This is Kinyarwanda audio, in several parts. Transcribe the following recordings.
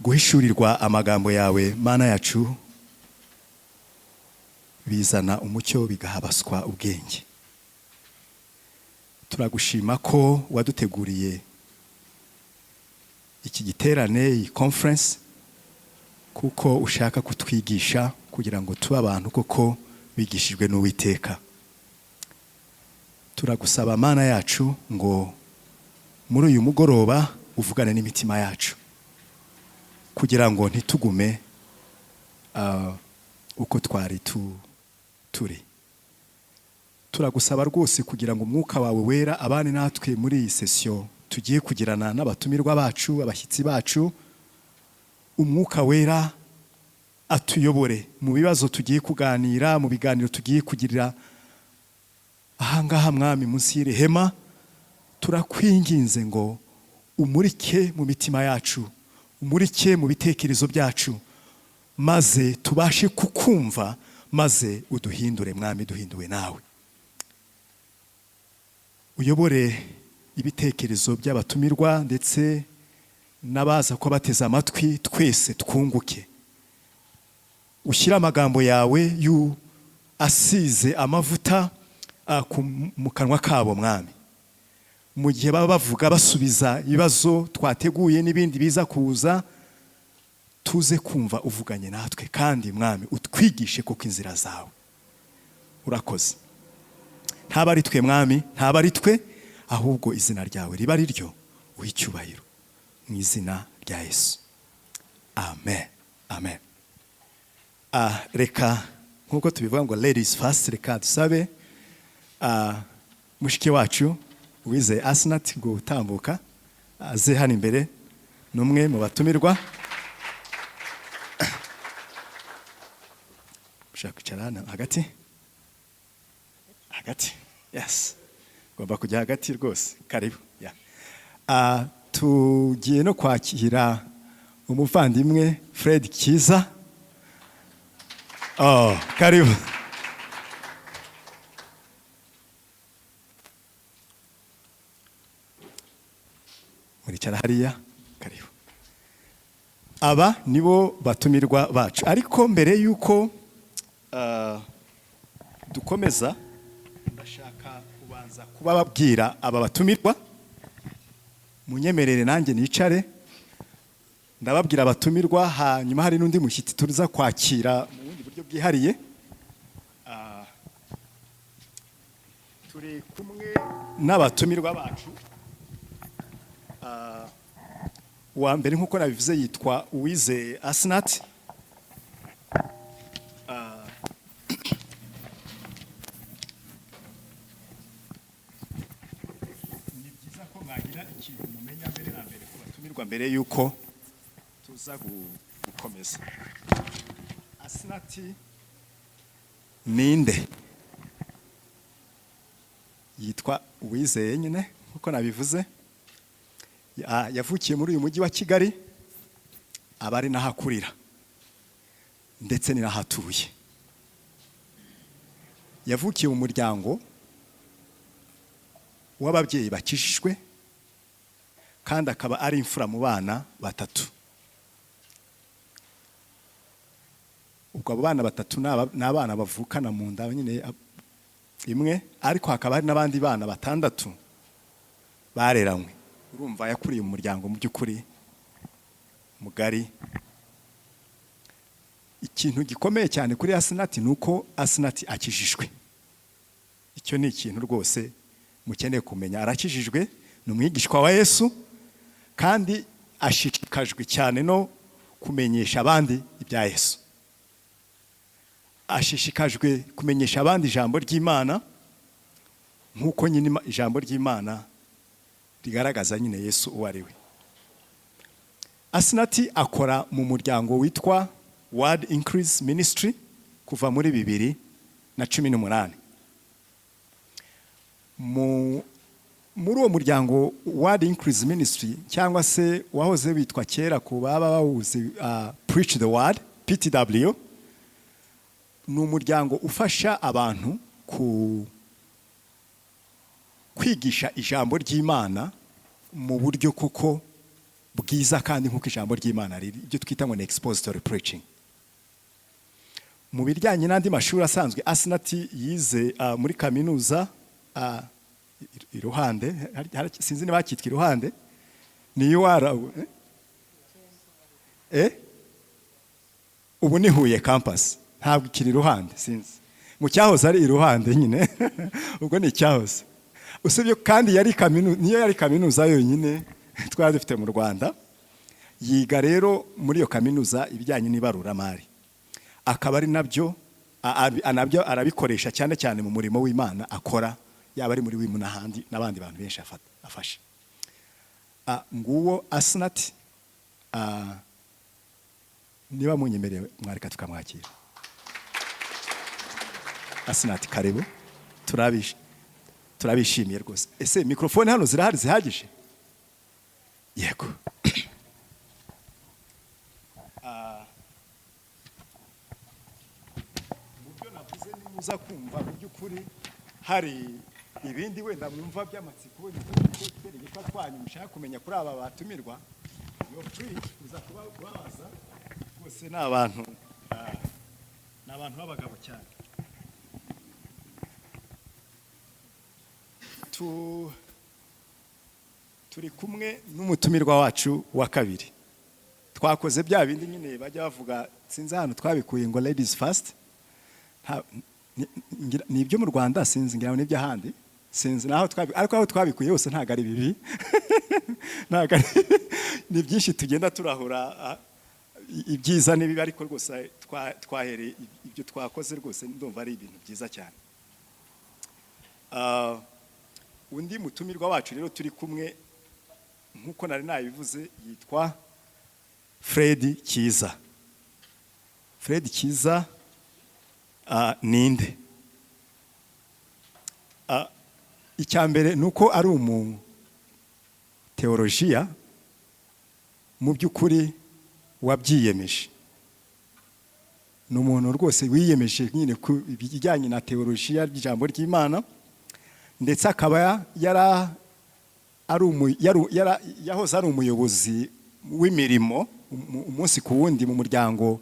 guhishurirwa amagambo yawe mana yacu bizana umucyo bigahabaswa ubwenge. Turagushima ko waduteguriye iki giterane, iyi conference, kuko ushaka kutwigisha kugira ngo tube abantu koko bigishijwe n'Uwiteka. Turagusaba mana yacu ngo muri uyu mugoroba uvugane n'imitima yacu kugira ngo ntitugume uko twari turi. Turagusaba rwose kugira ngo umwuka wawe wera abane natwe muri iyi session tugiye kugirana n'abatumirwa bacu, abashyitsi bacu. Umwuka wera atuyobore mu bibazo tugiye kuganira, mu biganiro tugiye kugirira ahangaha mwami munsi y'irehema. Turakwinginze ngo umurike mu mitima yacu, umurike mu bitekerezo byacu, maze tubashe kukumva, maze uduhindure mwami, duhinduwe nawe. Uyobore ibitekerezo by'abatumirwa ndetse n'abaza ko bateze amatwi, twese twunguke. Ushyira amagambo yawe asize amavuta mu kanwa kabo mwami, mu gihe baba bavuga basubiza ibibazo twateguye n'ibindi biza kuza, tuze kumva uvuganye natwe, kandi mwami utwigishe koko inzira zawe. Urakoze. Ntaba ari twe mwami, ntaba ari twe, ahubwo izina ryawe riba ari ryo uhicyubahiro mu izina rya Yesu. Amen. Amen. Reka nkuko tubivuga ngo ladies first, reka dusabe mushiki wacu Uwizeye Asnat gutambuka aze hano imbere, numwe mu batumirwa. Ushaka kwicara hano hagati? Hagati. Yes. Gomba kujya hagati rwose. Karibu. Yeah. Tugiye no kwakira umuvandimwe Fred Kiza. Karibu. Muricara hariya. Karibu. Aba nibo batumirwa bacu. Ariko mbere yuko dukomeza, ndashaka kubanza kubabwira aba batumirwa. Munyemerere nanjye nicare ndababwira abatumirwa, hanyuma hari n'undi mushyitsi tuza kwakira mu bundi buryo bwihariye. Turi kumwe n'abatumirwa bacu. Uwa mbere nkuko nabivuze yitwa Uwizeye Asnat. Ni byiza ko mwagira ikintu mumenya mbere na mbere ku batumirwa mbere yuko tuza gukomeza. Asnat ninde? Yitwa Uwizeye nyine nkuko nabivuze. Yavukiye muri uyu mujyi wa Kigali, abari nahakurira ndetse ni nahatuye. Yavukiye mu muryango w'ababyeyi bakishijwe, kandi akaba ari imfura mu bana batatu. Ubwo abo bana batatu ni abana bavukana mu nda nyine imwe, ariko hakaba hari n'abandi bana batandatu bareranywe. Urumva yakuriye mu muryango mu by'ukuri mugari. Ikintu gikomeye cyane kuri Asnat ni uko Asnat akijijwe. Icyo ni ikintu rwose mukeneye kumenya. Arakijijwe, ni umwigishwa wa Yesu, kandi ashishikajwe cyane no kumenyesha abandi ibya Yesu. Ashishikajwe kumenyesha abandi ijambo ry'Imana, nk'uko nyine ijambo ry'Imana rigaragaza nyine Yesu uwo ari we. Asnat akora mu muryango witwa Word Increase Ministry kuva muri 2018. Muri uwo muryango Word Increase Ministry, cyangwa se wahoze witwa kera ku baba bawuzi Preach the Word, PTW, ni umuryango ufasha abantu kwigisha ijambo ry'Imana mu buryo koko bwiza kandi nk'uko ijambo ry'Imana riri, ibyo twita ngo ni expository preaching. Mu bijyanye n'andi mashuri asanzwe, Asinati yize muri kaminuza iruhande, sinzi niba cyitwa iruhande, ni UR ubu ni Huye campus, ntabwo ikiri iruhande, sinzi mu cyahoze ari iruhande nyine ubwo ni icyahoze. Usibye kandi niyo yari kaminuza yonyine twari dufite mu Rwanda. Yiga rero muri iyo kaminuza ibijyanye n'ibaruramari, akaba ari nabyo arabikoresha cyane cyane mu murimo w'Imana akora, yaba ari muri wimu n'ahandi n'abandi bantu benshi afasha. Nguwo Asinati, niba munyemereye mwareka tukamwakira. Asinati, karibu, turabishimiye rwose. Ese mikrofone hano zirahari zihagije? Yego. Mu byo navuze nimuza kumva mu by'ukuri hari ibindi wenda mwumva by'amatsiko wenda twanyu mushaka kumenya kuri aba batumirwa, yo free uza kubabaza rwose. Ni abantu b'abagabo cyane. Turi kumwe n'umutumirwa wacu wa kabiri. Twakoze bya bindi nyine bajya bavuga, sinzi hano twabikuye ngo ladies first. Ni ibyo mu Rwanda, sinzi ngira n'ibyo ahandi, sinzi naho ariko aho twabikuye hose ntago ari bibi. Ni byinshi tugenda turahura ibyiza n'ibibi, ariko rwose twahereye ibyo twakoze rwose ndumva ari ibintu byiza cyane. Undi mutumirwa wacu rero turi kumwe, nkuko nari nabivuze, yitwa Fred Kiza. Fred Kiza ninde? Icyambere nuko ari teolojiya mu by'ukuri wabyiyemeje. Ni umuntu rwose wiyemeje nyine ku bijyanye na teolojiya y'ijambo ry'Imana, ndetse akaba yahoze ari umuyobozi w'imirimo umunsi ku wundi mu muryango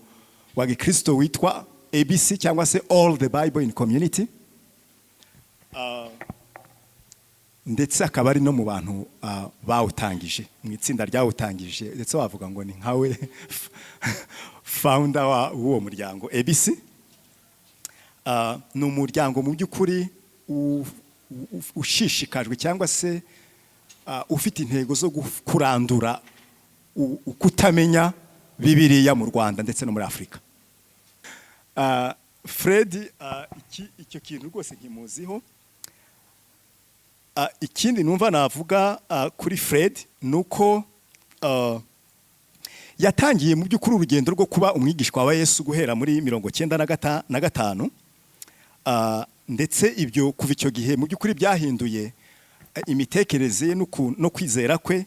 wa Gikristo witwa ABC cyangwa se All the Bible in Community. Ndetse akaba ari no mu bantu bawutangije, mu itsinda ryawutangije, ndetse wavuga ngo ni nkawe founder w'uwo muryango ABC. Ni umuryango mu by'ukuri ushishikajwe cyangwa se ufite intego zo kurandura kutamenya Bibiliya mu Rwanda ndetse no muri Afurika. Fred, icyo kintu rwose nkimuziho. Ikindi numva navuga kuri Fred nuko yatangiye mu by'ukuri urugendo rwo kuba umwigishwa wa Yesu guhera muri 1995, ndetse ibyo kuva icyo gihe mu by'ukuri byahinduye imitekerereze no kwizera kwe.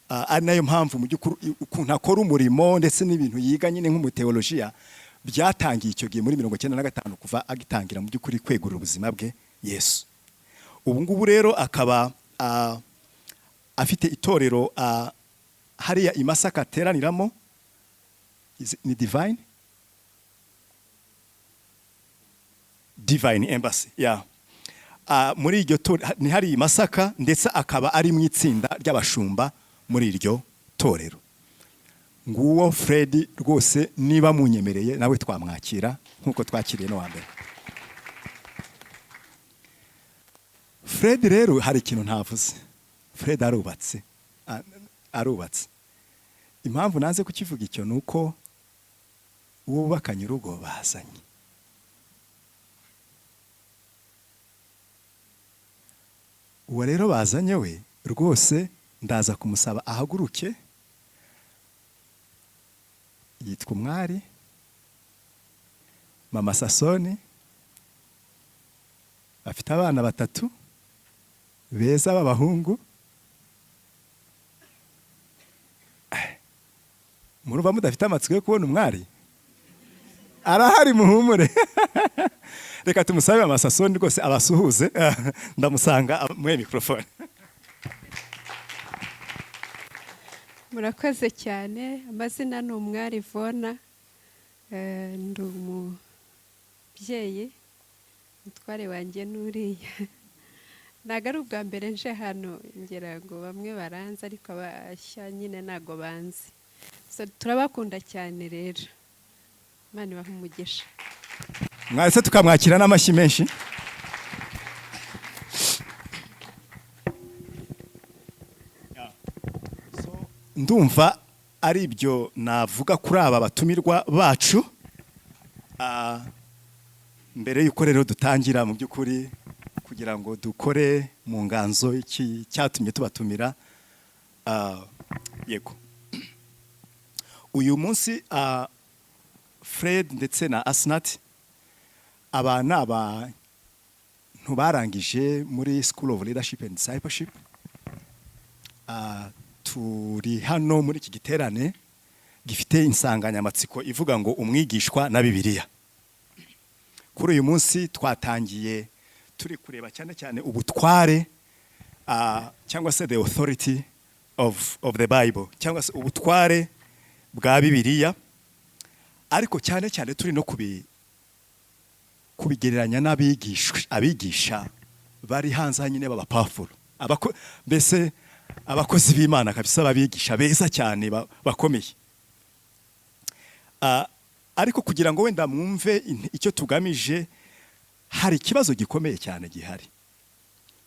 Ari nayo mpamvu mu by'ukuri ukuntu akora umurimo ndetse n'ibintu yiga nyine nk'umuteolojiya byatangiye icyo gihe muri 1995, kuva agitangira mu by'ukuri kwegurira ubuzima bwe Yesu. Ubu ngubu rero akaba afite itorero hariya i Masaka ateraniramo, ni Divine Embassy, muri iryo ni hari i Masaka, ndetse akaba ari mu itsinda ry'abashumba muri iryo torero. Nguwo Fred rwose, niba munyemereye nawe twamwakira nkuko twakiriye no wa mbere. Fred rero hari ikintu ntavuze. Fred arubatse. Impamvu nanze kukivuga icyo nuko uwo bakanye urugo bazanye. Uwo rero bazanye we rwose ndaza kumusaba ahaguruke. Yitwa umwari Mama Sasoni, afite abana 3 beza b'abahungu. Muruva mudafite amatsiko yo kubona umwari? Arahari, muhumure. Reka tumusabe Mama Sasoni rwose abasuhuze. Ndamusanga mu microphone. murakoze cyane. Amazina ni Umwari Ivona, ndi umubyeyi, umutware wanjye n'uriya. Ntabwo ari ubwa mbere nje hano, ngira ngo bamwe baranze ariko abashya nyine ntabwo banzi. Turabakunda cyane rero, Imana ibahe umugisha. Mwese tukamwakira n'amashyi menshi. Ndumva ari ibyo navuga kuri aba batumirwa bacu. Mbere y'uko rero dutangira mu by'ukuri kugira ngo dukore mu nganzo iki cyatumye tubatumira, yego uyu munsi Fred ndetse na Asnat aba ni abantu barangije muri School of Leadership and Discipleship. Turi hano muri iki giterane gifite insanganyamatsiko ivuga ngo umwigishwa na Bibiliya. Kuri uyu munsi twatangiye turi kureba cyane cyane ubutware cyangwa se the authority of the Bible, cyangwa se ubutware bwa Bibiliya, ariko cyane cyane turi no kubigereranya abigisha bari hanze nyine baba powerful, mbese abakozi b'Imana kabisa, babigisha beza cyane bakomeye. Ariko kugira ngo wenda mwumve icyo tugamije, hari ikibazo gikomeye cyane gihari,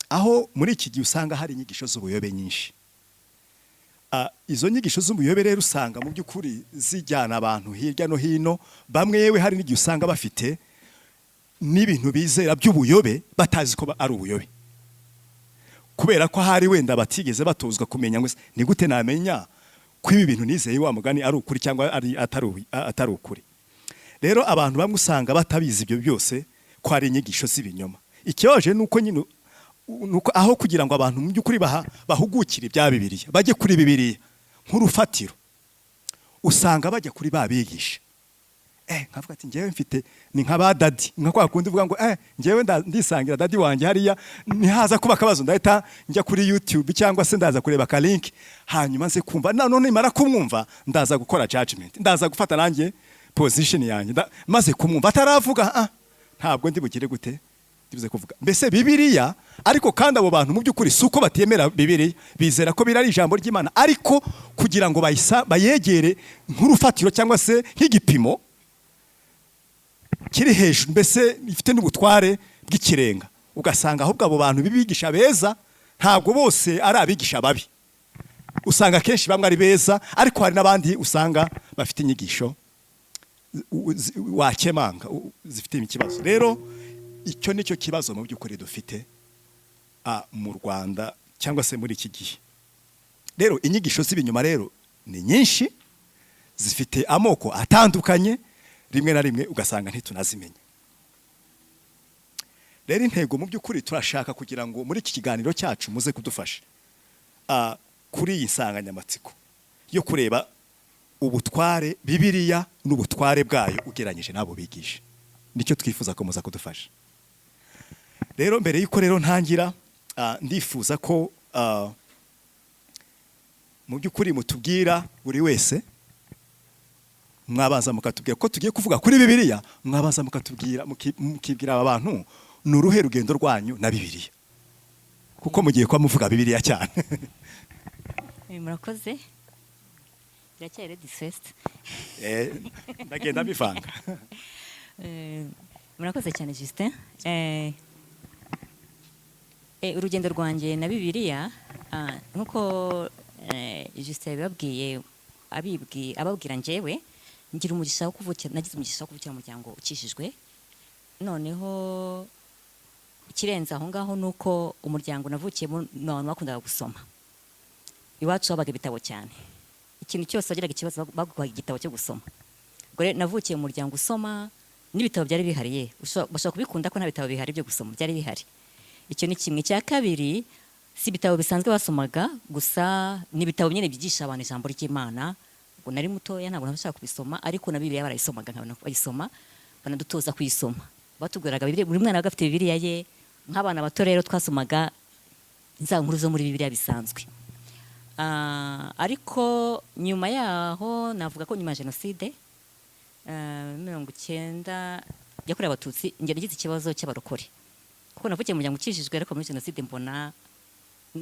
aho muri iki gihe usanga hari inyigisho z'ubuyobe nyinshi. Izo nyigisho z'ubuyobe rero usanga mu by'ukuri zijyana abantu hirya no hino. Bamwe yewe hari n'igihe usanga bafite n'ibintu bizera by'ubuyobe batazi ko ari ubuyobe, kubera ko hari wenda batigeze batozwa kumenya ngo ni gute namenya ko ibi bintu nizeye wa mugani ari ukuri cyangwa atari ukuri. Rero abantu bamwe usanga batabizi ibyo byose ko hari inyigisho z'ibinyoma. Ikibaje nuko nyine nuko aho kugira ngo abantu mu by'ukuri bahugukire ibya Bibiliya, bajye kuri Bibiliya nk'urufatiro, usanga bajya kuri babigisha. Nkavuga ati ngewe mfite ni nka ba dadi, nka kwa kundi uvuga ngo ngewe ndisangira dadi wanjye hariya, nihaza kuba akabazo ndahita njya kuri YouTube cyangwa se ndaza kureba ka link, hanyuma nze kumva none mara kumwumva ndaza gukora judgment, ndaza gufata nanjye position yanjye maze kumwumva ataravuga ntabwo ndi bugire gute ndibuze kuvuga mbese Bibiliya. Ariko kandi abo bantu mu by'ukuri suko batemera Bibiliya, bizera ko birari ijambo ry'Imana, ariko kugira ngo bayegere nk'urufatiro cyangwa se nk'igipimo kiri hejuru, mbese ifite n'ubutware bw'ikirenga, ugasanga ahubwo abo bantu bibigisha beza ntabwo bose ari abigisha babi. Usanga kenshi bamwe ari beza, ariko hari n'abandi usanga bafite inyigisho wakemanga zifite ikibazo. Rero icyo nicyo kibazo mu by'ukuri dufite mu Rwanda cyangwa se muri iki gihe. Rero inyigisho z'ibinyoma rero ni nyinshi, zifite amoko atandukanye, rimwe na rimwe ugasanga ntitunazimenye. Rero intego mu by'ukuri turashaka kugira ngo muri iki kiganiro cyacu muze kudufasha kuri iyi nsanganyamatsiko yo kureba ubutware Bibiliya n'ubutware bwayo ugeranyije n'abo bigisha. Nicyo twifuza ko muza kudufasha. Rero mbere y'uko rero ntangira, ndifuza ko mu by'ukuri mutubwira buri wese, mwabanza mukatubwira ko tugiye kuvuga kuri Bibiliya, mwabanza mukibwira aba bantu ni uruhe rugendo rwanyu na Bibiliya, kuko mugiye kuba muvuga Bibiliya cyane. Murakoze. Biracyari disfest. Ndagenda bivanga. Murakoze cyane Justin. Urugendo rwanjye na Bibiliya, nkuko Justin yababwiye ababwira njyewe, nagize umugisha wo kuvukira mu muryango ukishijwe. Noneho ikirenze aho ngaho nuko umuryango navukiyemo n'abantu bakundaga gusoma. Iwacu habaga ibitabo cyane, ikintu cyose wagiraga ikibazo baguhaga igitabo cyo gusoma. Ubwo rero navukiye mu muryango usoma, n'ibitabo byari bihariye. Bashobora kubikunda ko nta bitabo bihari byo gusoma, byari bihari. Icyo ni kimwe. Cya kabiri, si ibitabo bisanzwe basomaga gusa, n'ibitabo nyine byigisha abantu ijambo ry'Imana. Ubwo nari mutoya ntabwo nabashaka kubisoma, ariko na Bibiliya barayisomaga, nkabona bayisoma, banadutoza kuyisoma. Batubwiraga Bibiliya, buri mwana agafite Bibiliya ye. Nk'abana bato rero twasomaga za nkuru zo muri Bibiliya bisanzwe. ariko nyuma yaho navuga ko nyuma ya jenoside 19 yakorewe abatutsi njye nagize ikibazo cy'abarokore kuko navukiye mu muryango ukijijwe ariko muri jenoside mbona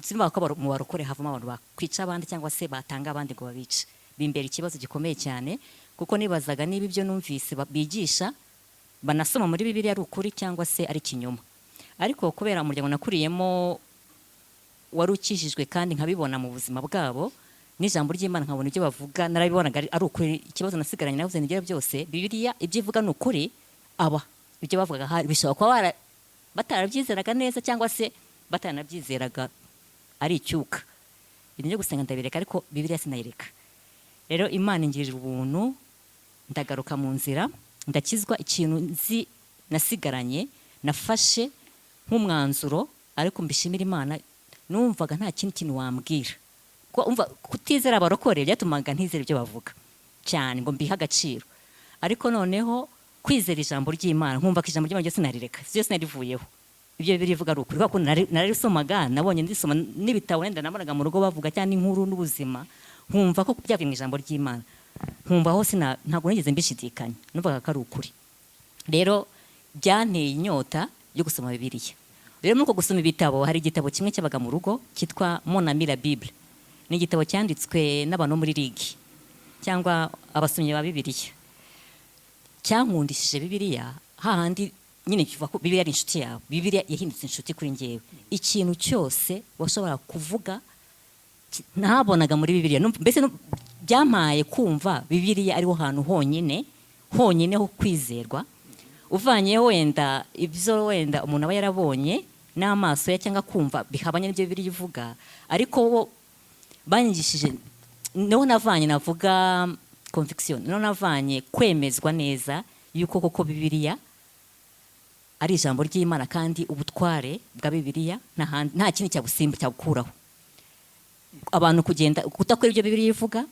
simba ko mu barokore havamo abantu bakwica abandi cyangwa se batanga abandi ngo babice bimbera ikibazo gikomeye cyane kuko nibazaga niba ibyo numvise bigisha banasoma muri Bibiliya ari ukuri cyangwa se ari kinyoma ariko kubera umuryango nakuriyemo wari ukijijwe kandi nkabibona mu buzima bwabo n'ijambo ry'Imana nkabona ibyo bavuga narabibonaga ari ukuri ikibazo nasigaranye navuze nigera byose Bibiliya ibyo ivuga ni ukuri aba ibyo bavugaga hari bishobora kuba batarabyizeraga neza cyangwa se bataranabyizeraga ari icyuka ibyo gusenga ndabireka ariko Bibiliya sinayireka rero Imana ingirira ubuntu ndagaruka mu nzira ndakizwa ikintu nzi nasigaranye nafashe nk'umwanzuro ariko mbishimira Imana numvaga nta kintu wambwira ko umva kutizera abarokore byatumaga ntizera ibyo bavuga cyane ngo mbiha agaciro ariko noneho kwizera ijambo ry'Imana nkumva ko ijambo ry'Imana ryose narireka byose narivuyeho ibyo birivuga ari ukuri kuko narisomaga nabonye ndisoma n'ibitabo wenda nabonaga mu rugo bavuga cyane inkuru n'ubuzima nkumva ko byavuye mu ijambo ry'Imana nkumva hose ntabwo nigeze mbishidikanya numvaga ko ari ukuri rero byanteye inyota yo gusoma Bibiliya rero muri uko gusoma ibitabo hari igitabo kimwe cyabaga mu rugo cyitwa Mon Ami la Bible ni igitabo cyanditswe n'abantu muri Ligue cyangwa abasomyi ba Bibiliya cyankundishije Bibiliya hahandi nyine kivuga ko Bibiliya ari inshuti yawe Bibiliya yahindutse inshuti kuri njyewe ikintu cyose washobora kuvuga ntabonaga muri Bibiliya mbese byamaye kumva Bibiliya ariho hantu honyine ho kwizerwa uvanyeho wenda ibyo wenda umuntu aba yarabonye n'amaso ye cyangwa kumva bihabanye n'ibyo Bibiliya ivuga ariko bo banyigishije niho navanye navuga conviction niho navanye kwemezwa neza yuko koko Bibiliya ari ijambo ry'Imana kandi ubutware bwa Bibiliya nta kindi cyabusimba cyabukuraho abantu kugenda kutakora ibyo Bibiliya ivuga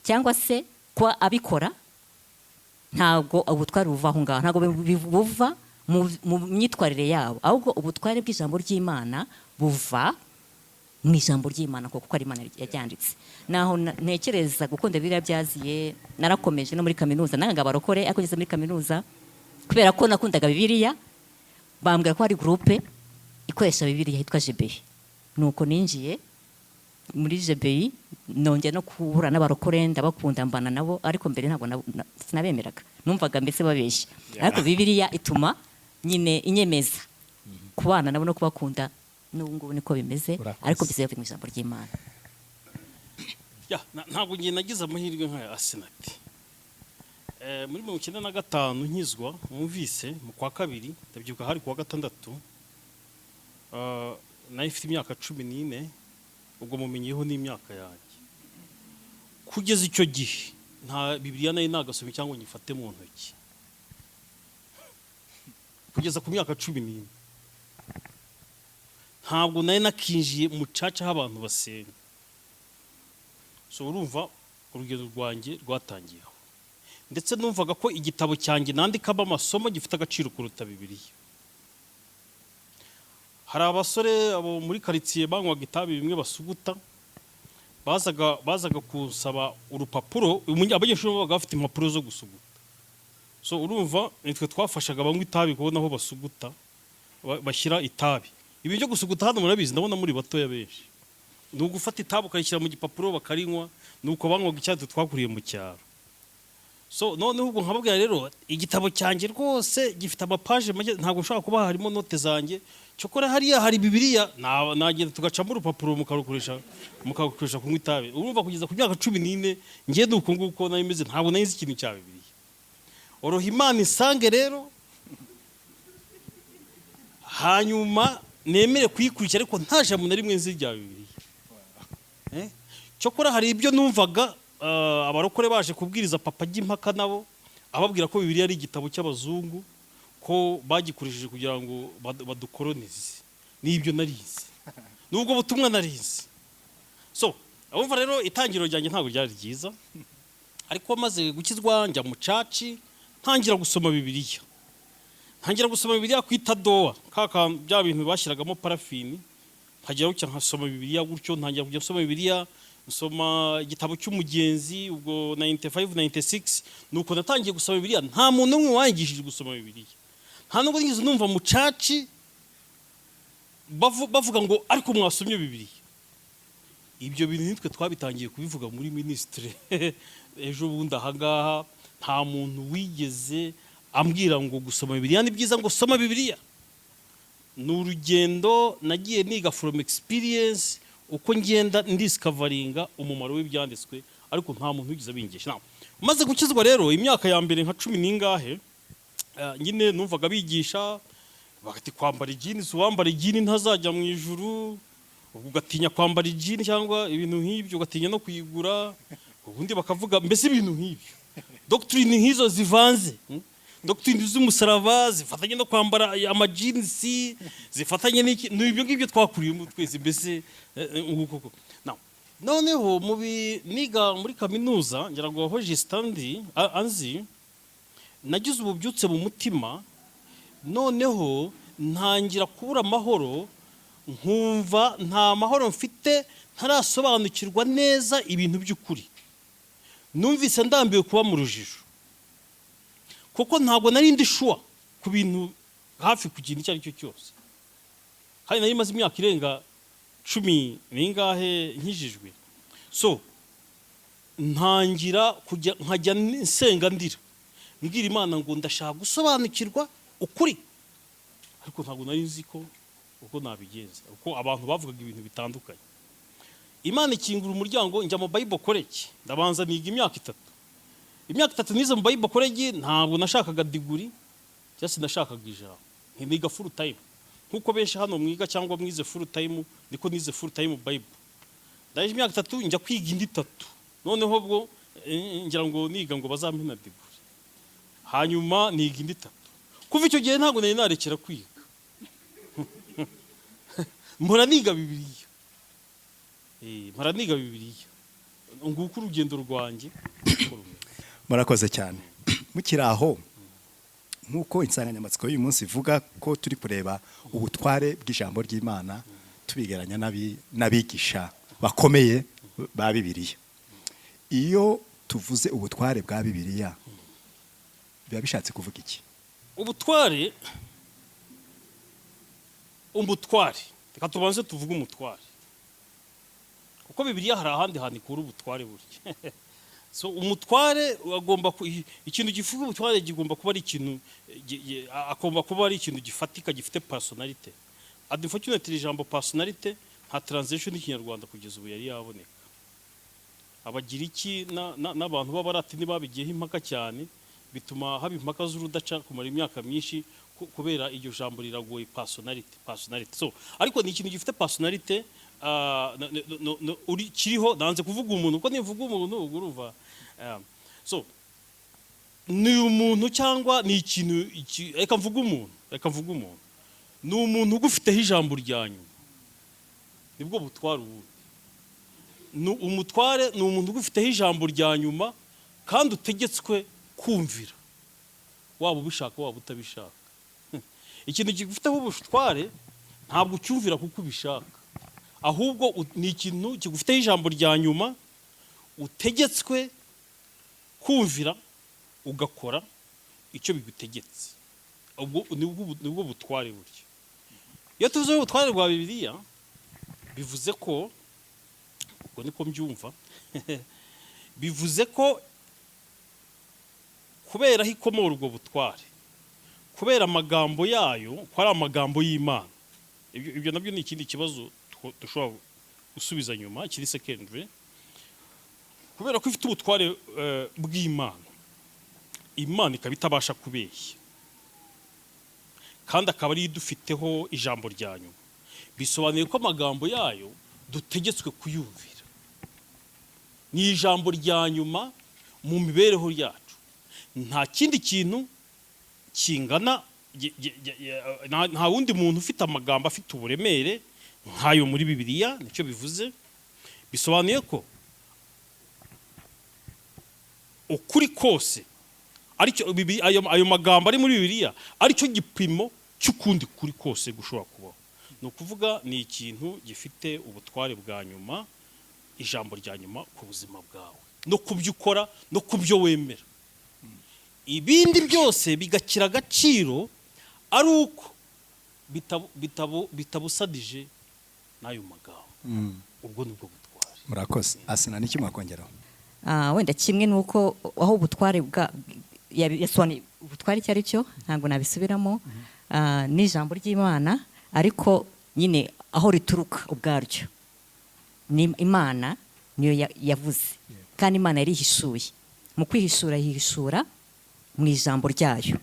cyangwa se kwa abikora ntabwo ubutware buva aho ngaho ntabwo buva mu myitwarire yabo ahubwo ubutware bw'ijambo ry'Imana buva mu ijambo ry'Imana kuko ari Imana yaryanditse naho ntekereza gukunda Bibiliya byaziye narakomeje no muri kaminuza nanga barokore ariko ngeze muri kaminuza kubera ko nakundaga Bibiliya bambwira ko hari groupe ikoresha Bibiliya yitwa GBI nuko ninjiye muri GBI nongera no kuhura n'abarokore ndabakunda mbana nabo ariko mbere ntabwo sinabemeraga numvaga mbese babeshya ariko Bibiliya ituma nyine inyemeza kubana nabo no kubakunda n'ubu ngubu niko bimeze ariko bivuye mu ijambo ry'Imana ntabwo ngiye nagize amahirwe nk'aya Asenati muri 1995 nkizwa mwumvise mu kwa kabiri ndabyibuka hari kuwa gatandatu nayo ifite imyaka 14 ubwo mumenyeho n'imyaka yanjye kugeza icyo gihe nta Bibiliya nayo nagasome cyangwa nyifate mu ntoki kugeza ku myaka 14 ntabwo nayo nakinjiye mu caca abantu basenga so urumva urugendo rwanjye rwatangiye ndetse numvaga ko igitabo cyanjye nandikamo amasomo gifite agaciro kuruta Bibiliya hari abasore abo muri quartier banywaga itabi bimwe basuguta bazaga kusaba urupapuro abanyeshuri babaga bafite impapuro zo gusuguta so urumva nitwe twafashaga banywa itabi kubona aho basuguta bashyira itabi ibi byo gusuguta hano murabizi ndabona muri batoya benshi ni ugufata itabi ukayishyira mu gipapuro bakarinywa nuko banywaga icyatsi twakuriye mu cyaro so noneho ubwo nkababwira rero igitabo cyanjye rwose gifite amapaje make ntabwo ushobora kuba harimo note zanjye cyokora hariya hari Bibiliya nagenda tugacamo urupapuro mukarukoresha kunywa itabi urumva kugeza ku myaka 14 ngiye nuko nguko nayo imeze ntabwo nayizi ikintu cya Bibiliya oroha Imana isange rero hanyuma nemere kuyikurikira ariko nta jambo na rimwe nzi rya Bibiliya cyokora hari ibyo numvaga abarokore baje kubwiriza papa ry'impaka nabo ababwira ko Bibiliya ari igitabo cy'abazungu ko bagikoresheje kugira ngo badukolonize n'ibyo narize nubwo butumwa narize so abumva rero itangiro ryanjye ntabwo ryari ryiza ariko maze gukizwa njya mu caci ntangira gusoma Bibiliya ku itadowa bya bintu bashyiragamo parafini nkagera gutya nkasoma Bibiliya gutyo ntangira kujya nsoma Bibiliya nsoma igitabo cy'umugenzi ubwo 95 96 nuko natangiye gusoma Bibiliya. Nta muntu umwe wangishije gusoma Bibiliya, nta nubwo nigeze numva mucaci bavuga ngo ariko mwasomye Bibiliya. Ibyo bintu nitwe twabitangiye kubivuga muri ministry ejo bundi ahangaha. Nta muntu wigeze ambwira ngo gusoma Bibiliya ni byiza, ngo soma Bibiliya. Ni urugendo nagiye niga from experience, uko ngenda ndiscavaringa umumaro w'ibyanditswe, ariko nta muntu wigeze abingisha. Maze gukizwa rero imyaka ya mbere nka 10 n'ingahe, nyine numvaga bigisha bagati kwambara jeans, uwambara jeans ntazajya mu ijuru, ugatinya kwambara jeans cyangwa ibintu nk'ibyo, ugatinya no kuyigura. Ubundi bakavuga mbese ibintu nk'ibyo, doctrine nk'izo zivanze, doctrine z'umusaraba zifatanye no kwambara amajinsi, zifatanye n'ibyo ngibyo twakuriyemo twese mbese nguko. Noneho niga muri kaminuza ngira ngo aho Justandi anzi, nagize ububyutse mu mutima, noneho ntangira kubura amahoro, nkumva nta mahoro mfite, ntarasobanukirwa neza ibintu by'ukuri. Numvise ndambiwe kuba mu rujijo, kuko ntabwo nari ndi sure ku bintu hafi ku kintu icyo ari cyo cyose. Hari nari maze imyaka irenga 10 n'ingahe nkijijwe. So ntangira kujya nkajya nsenga ndira, mbwira Imana ngo ndashaka gusobanukirwa ukuri, ariko ntabwo nari nzi ko uko nabigenza, uko abantu bavugaga ibintu bitandukanye. Imana ikingura umuryango, njya mu Bible college, ndabanza niga imyaka 3. Imyaka 3 nize mu Bible college, ntabwo nashakaga degree, cyangwa nashakaga ijambo. Niga full time, nkuko benshi hano mwiga cyangwa mwize full time, niko nize full time Bible. Ndaje imyaka 3 njya kwiga indi 3, noneho ubwo ngira ngo niga ngo bazampina degree, hanyuma niga indi 3. Kuva icyo gihe ntabwo nari narekera kwiga. Mpora niga Bibiliya. Mpora niga Bibiliya. Nguko urugendo rwanjye. Murakoze cyane. Mukiri aho, nkuko insanganyamatsiko y'uyu munsi ivuga ko turi kureba ubutware bw'ijambo ry'Imana, tubigeranya n'abigisha bakomeye ba Bibiliya. Iyo tuvuze ubutware bwa Bibiliya, biba bishatse kuvuga iki? Ubutware, reka tubanze tuvuge umutware, kuko Bibiliya hari ahandi hantu ikura ubutware burya. So umutware agomba ikintu gifuza ubutware gigomba kuba ari ikintu agomba kuba ari ikintu gifatika, gifite personality. Unfortunately ijambo personality nta translation y'ikinyarwanda kugeza ubu yari yaboneka. Abagiriki n'abantu b'abaratini babigiyeho impaka cyane, bituma haba impaka z'urudaca kumara imyaka myinshi, kubera iryo jambo riragoye personality. So ariko ni ikintu gifite personality, kiriho. Nanze kuvuga umuntu, uko nivuga umuntu uruva. So ni umuntu cyangwa ni ikintu, reka mvuga umuntu, ni umuntu ugufiteho ijambo ryanyu, nibwo butware. Umutware ni umuntu ugufiteho ijambo rya nyuma kandi utegetswe kumvira, waba ubishaka waba utabishaka. Ikintu gifiteho ubutware ntabwo ucyumvira kuko ubishaka, ahubwo ni ikintu kigufiteho ijambo rya nyuma, utegetswe kumvira ugakora icyo bigutegetse. Ubwo nibwo butware buryo. Iyo tuvuze ubutware bwa Bibiliya, bivuze ko, ubwo niko mbyumva, bivuze ko kubera hikomora ubwo butware, kubera amagambo yayo, ko ari amagambo y'Imana. Ibyo nabyo ni ikindi kibazo dushobora gusubiza nyuma, kiri secondary. Kubera ko ifite ubutware bw'Imana, Imana ikaba itabasha kubeshya, kandi akaba ari idufiteho ijambo rya nyuma, bisobanuye ko amagambo yayo dutegetswe kuyumvira. Ni ijambo rya nyuma mu mibereho yacu. Nta kindi kintu kingana, nta wundi muntu ufite amagambo afite uburemere nk'ayo muri Bibiliya. Nicyo bivuze, bisobanuye ko ukuri kose ayo magambo ari muri Bibiliya aricyo gipimo cy'ukundi kuri kose gushobora kubaho. Ni ukuvuga ni ikintu gifite ubutware bwa nyuma, ijambo rya nyuma ku buzima bwawe no ku byo ukora no ku byo wemera. Ibindi byose bigakira agaciro ari uko bitabusadije n'ayo magambo. Ubwo nibwo butware. Murakoze. Asina n'iki mwakongeraho? Wenda kimwe nuko aho ubutware yasobanuye ubutware icyo ari cyo ntabwo nabisubiramo, n'ijambo ry'Imana, ariko nyine aho rituruka ubwaryo ni Imana niyo yavuze, kandi Imana yarihishuye. Mu kwihishura yihishura mu ijambo ryayo.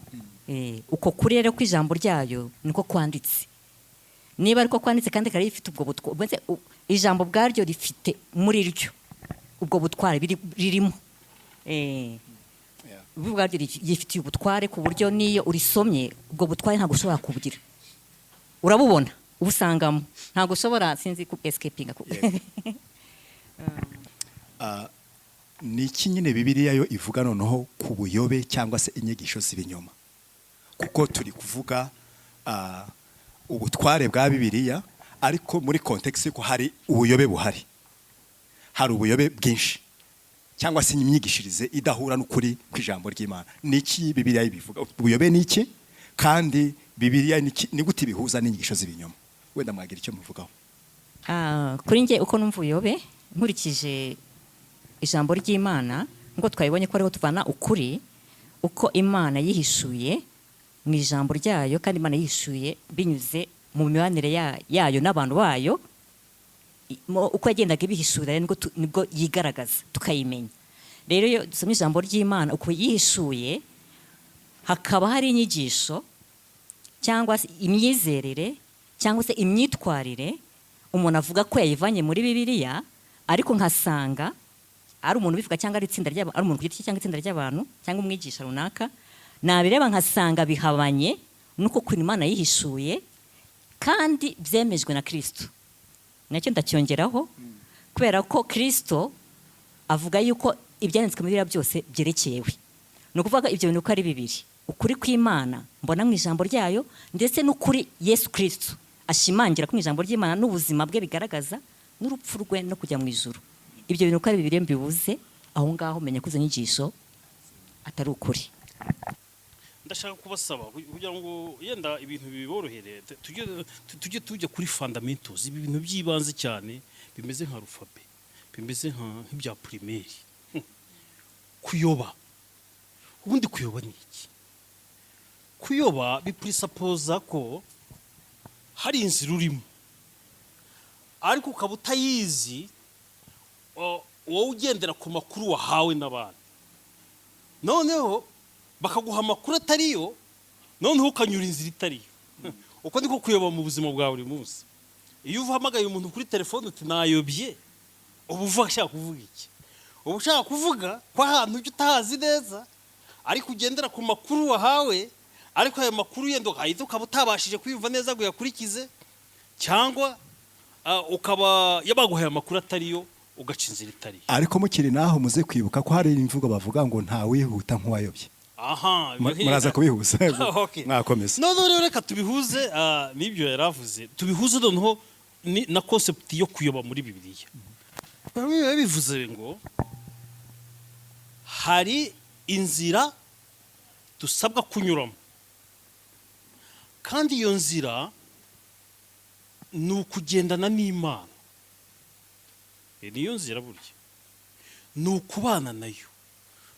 Uko kuri rero ko ijambo ryayo niko kwanditse. Niba ariko kwanditse kandi kari rifite ubwo butware, ijambo bwaryo rifite muri ryo ubwo butware ririmo. Ubwaryo yifitiye ubutware ku buryo niyo urisomye ubwo butware ntabwo ushobora kubugira. Urabubona, ubusangamo, ntabwo ushobora sinzi ku escaping. Ni iki nyine Bibiliya yo ivuga noneho ku buyobe cyangwa se inyigisho z'ibinyoma? Kuko turi kuvuga ubutware bwa Bibiliya, ariko muri context ko hari ubuyobe buhari, hari ubuyobe bwinshi cyangwa se imyigishirize idahura n'ukuri kw'ijambo ry'Imana. Ni iki Bibiliya ibivuga? Ubuyobe ni iki, kandi Bibiliya ni gute bihuza n'inyigisho z'ibinyoma? Wenda mwagira icyo muvugaho. Kuri nge uko numva ubuyobe, nkurikije ijambo ry'Imana ngo twabibonye ko ariho tuvana ukuri, uko Imana yihishuye mu ijambo ryayo, kandi Imana yihishuye binyuze mu mibanire yayo n'abantu bayo. Uko yagendaga ibihishura nibwo yigaragaza tukayimenya. Rero iyo dusomye ijambo ry'Imana uko yihishuye, hakaba hari inyigisho cyangwa se imyizerere cyangwa se imyitwarire umuntu avuga ko yayivanye muri Bibiliya, ariko nkasanga ari umuntu ubivuga cyangwa ari itsinda ry'abantu, ari umuntu ku giti cye cyangwa itsinda ry'abantu cyangwa umwigisha runaka, nabireba nkasanga bihabanye nuko Imana yihishuye kandi byemejwe na Kristo. Nacyo ndacyongeraho, kubera ko Kristo avuga yuko ibyanditswe muri Bibiliya byose byerekewe. Ni ukuvuga ibyo bintu uko ari bibiri, ukuri kw'Imana mbona mu ijambo ryayo, ndetse n'ukuri Yesu Kristo ashimangira ko mu ijambo ry'Imana n'ubuzima bwe bigaragaza, n'urupfu rwe no kujya mu ijuru. Ibyo bintu uko ari bibiri mbibuze, aho ngaho menya ko izo nyigisho atari ukuri. Ndashaka kubasaba kugira ngo yenda ibintu biborohere, tujye tujya kuri fundamentals, ibi bintu by'ibanze cyane bimeze nka alphabet, bimeze nk'ibya primaire. Kuyoba, ubundi kuyoba ni iki? Kuyoba bipresuppose ko hari inzira urimo, ariko ukaba utayizi, wowe ugendera ku makuru wahawe n'abandi, noneho bakaguha amakuru atariyo, noneho ukanyura inzira itariyo. Uko niko kuyoba mu buzima bwa buri munsi. Iyo uhamagaye umuntu kuri telefone uti nayobye, uba ushaka kuvuga iki? Uba ushaka kuvuga ko ahantu ujya utahazi neza, ariko ugendera ku makuru wahawe, ariko ayo makuru yenda ukaba utabashije kwiyumva neza ngo uyakurikize, cyangwa ukaba yabaguhaye amakuru atariyo ugaca inzira itariyo. Ariko mukiri naho muze kwibuka ko hari imvugo bavuga ngo nta wihuta nk'uwayobye. Muraza kubihuza. Mwakomeza. Rero reka tubihuze n'ibyo yaravuze, tubihuze noneho na concept yo kuyoba muri Bibiliya. Bivuze ngo hari inzira dusabwa kunyuramo, kandi iyo nzira ni ukugendana n'Imana. Niyo nzira burya, ni ukubana nayo,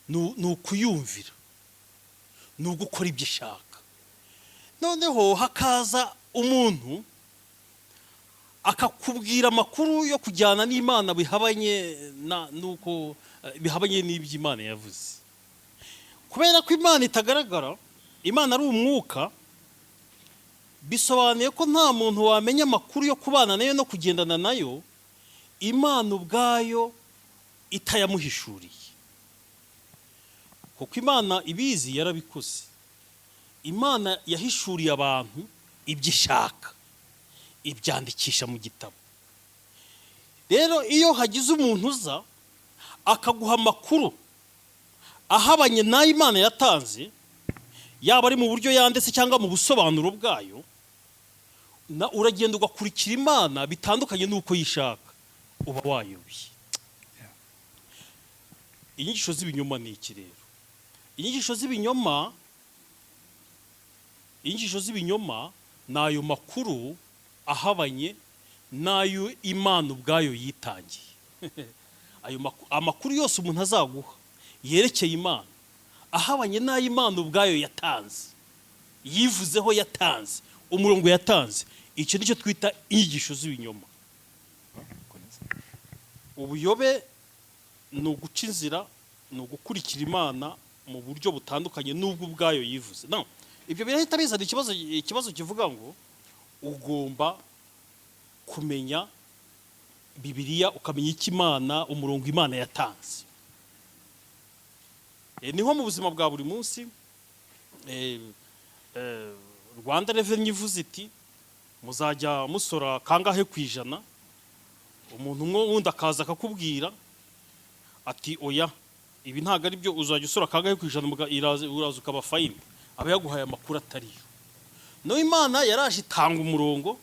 ni ukuyumvira, ni ugukora ibyo ishaka. Noneho hakaza umuntu akakubwira amakuru yo kujyana n'Imana bihabanye n'iby'Imana yavuze. Kubera ko Imana itagaragara, Imana ari umwuka, bisobanuye ko nta muntu wamenya amakuru yo kubana nayo no kugendana nayo Imana ubwayo itayamuhishuriye. Kuko Imana ibizi yarabikoze. Imana yahishuriye abantu ibyo ishaka, ibyandikisha mu gitabo. Rero iyo hagize umuntu uza akaguha amakuru ahabanye n'ayo Imana yatanze, yaba ari mu buryo yanditse cyangwa mu busobanuro bwayo, uragenda ugakurikira Imana bitandukanye n'uko yishaka, uba wayobye. inyigisho z'ibinyoma ni iki rero? Inyigisho z'ibinyoma ni ayo makuru ahabanye n'ayo Imana ubwayo yitangiye. Amakuru yose umuntu azaguha yerekeye Imana ahabanye n'ayo Imana ubwayo yatanze, yivuzeho yatanze, umurongo yatanze, icyo nicyo twita inyigisho z'ibinyoma. Ubuyobe ni uguca inzira, ni ugukurikira Imana mu buryo butandukanye n'ubwo ubwayo yivuze. Ibyo birahita bizana ikibazo kivuga ngo ugomba kumenya Bibiliya, ukamenya iki Imana, umurongo Imana yatanze. Ni nko mu buzima bwa buri munsi. Rwanda Revenue ivuze iti muzajya musora kangahe ku ijana, umuntu umwe wundi akaza akakubwira ati oya, ibi ntabwo ari byo, uzajya usora kangahe ku ijana, uraza ukaba fayini, aba yaguhaye amakuru atariyo. No, Imana yaraje itanga umurongo.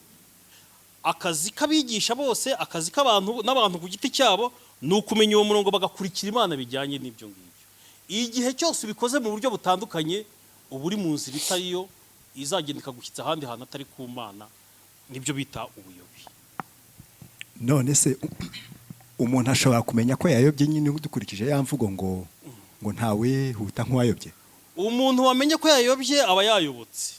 Akazi k'abigisha bose, akazi k'abantu n'abantu ku giti cyabo ni ukumenya uwo murongo bagakurikira Imana bijyanye n'ibyo ngibyo. Igihe cyose ubikoze mu buryo butandukanye, uba uri mu nzira itariyo, izagenda ikagushyitsa ahandi hantu atari ku Mana. Nibyo bita ubuyobe. None se umuntu ashobora kumenya ko yayobye nyine dukurikije ya mvugo ngo ntawe huta nk'uwayobye? Umuntu wamenye ko yayobye aba yayobotse.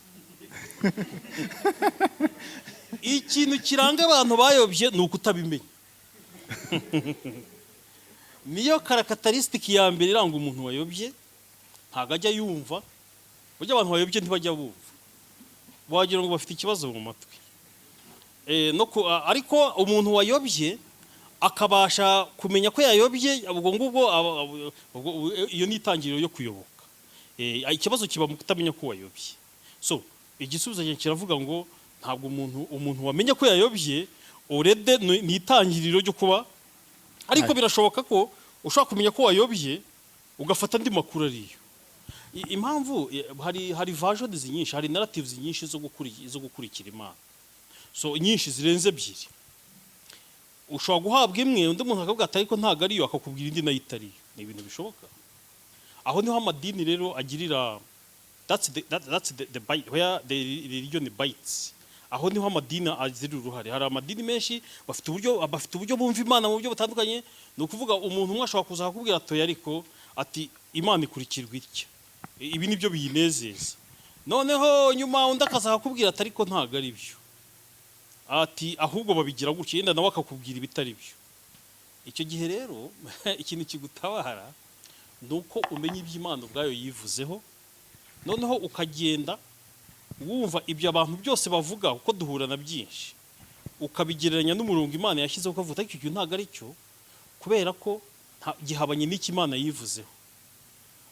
Ikintu kiranga abantu bayobye ni ukutabimenya. Niyo karakatarisitiki ya mbere iranga umuntu wayobye. Ntabwo ajya yumva. Burya abantu bayobye ntibajya bumva, wagira ngo bafite ikibazo mu matwi. Ariko umuntu wayobye akabasha kumenya ko yayobye, ubwo ngubwo iyo ni itangiriro yo kuyoboka. Ikibazo kiba mu kutamenya ko wayobye. So igisubizo kiravuga ngo ntabwo umuntu wamenye ko yayobye urede ni itangiriro ryo kuba. Ariko birashoboka ko ushobora kumenya ko wayobye ugafata andi makuru ariyo. Impamvu hari versions nyinshi, hari narratives nyinshi zo gukurikira Imana. So nyinshi zirenze ebyiri. Ushobora guhabwa imwe, undi muntu akavuga ati ariko ntabwo ariyo, akakubwira indi nayo itariyo. Ni ibintu bishoboka. Aho niho amadini rero agirira, that's the bite, where the religion bites. Aho niho amadini azira uruhare. Hari amadini menshi bafite uburyo bumva Imana mu buryo butandukanye. Ni ukuvuga umuntu umwe ashobora kuza akakubwira atoya, ariko ati Imana ikurikirwa itya, ibi nibyo biyinezeza. Noneho nyuma undi akaza akakubwira ati ariko ntabwo ari byo, ati ahubwo babigira gutya, yenda nawe akakubwira ibitari byo. Icyo gihe rero ikintu kigutabara ni uko umenya ibyo Imana ubwayo yivuzeho, noneho ukagenda wumva ibyo abantu byose bavuga, uko duhura na byinshi, ukabigereranya n'umurongo Imana yashyizeho, ukavuga icyo gihe ntabwo ari cyo, kubera ko gihabanye n'iki Imana yivuzeho.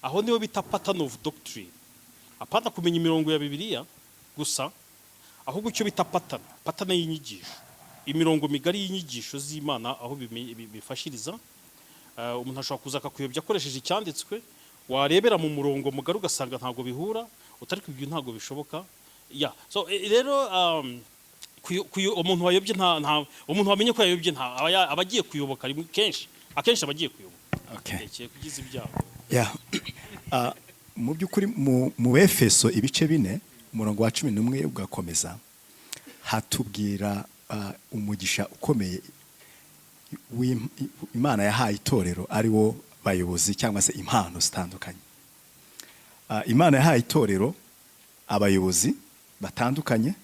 Aho niho bita pattern of doctrine. Apana kumenya imirongo ya Bibiliya gusa, ahubwo icyo bita pattern y'inyigisho, imirongo migari y'inyigisho z'Imana aho bifashiriza. Umuntu ashobora kuza akakuyobya akoresheje icyanditswe, warebera mu murongo mugari ugasanga ntabwo bihura, utari kubyo ntabwo bishoboka. So rero umuntu wayobye umuntu wamenye ko yayobye aba agiye kuyoboka akenshi aba agiye kuyoboka. Kugize ibyago. Mu by'ukuri mu Befeso ibice 4 umurongo wa 11 ugakomeza, hatubwira umugisha ukomeye Imana yahaye itorero, ari wo bayobozi cyangwa se impano zitandukanye. Imana yahaye itorero abayobozi batandukanye,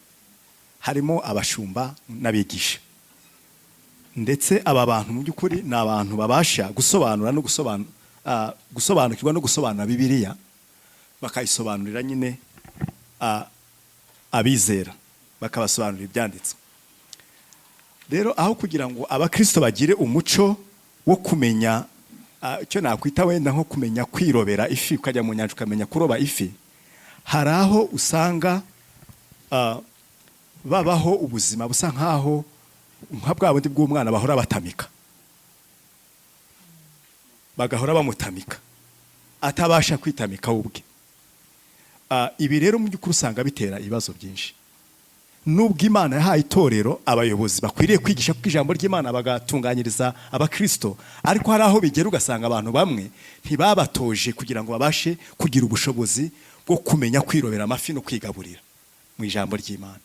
harimo abashumba n'abigisha. Ndetse aba bantu mu by'ukuri ni abantu babasha gusobanura no gusobanukirwa no gusobanura Bibiliya, bakayisobanurira nyine abizera, bakabasobanurira ibyanditswe. Rero aho kugira ngo abakristo bagire umuco wo kumenya icyo nakwita wenda nko kumenya kwirobera ifi, ukajya mu nyanja ukamenya kuroba ifi, hari aho usanga babaho ubuzima busa nkaho nka bwa bundi bw'umwana bahora batamika, bagahora bamutamika atabasha kwitamika ubwe. Ibi rero mu by'ukuri usanga bitera ibibazo byinshi. nubwo Imana yahaye itorero abayobozi bakwiriye kwigisha kuko ijambo ry'Imana bagatunganyiriza abakristo, ariko hari aho bigera ugasanga abantu bamwe ntibabatoje kugira ngo babashe kugira ubushobozi bwo kumenya kwirobera amafi no kwigaburira mu ijambo ry'Imana.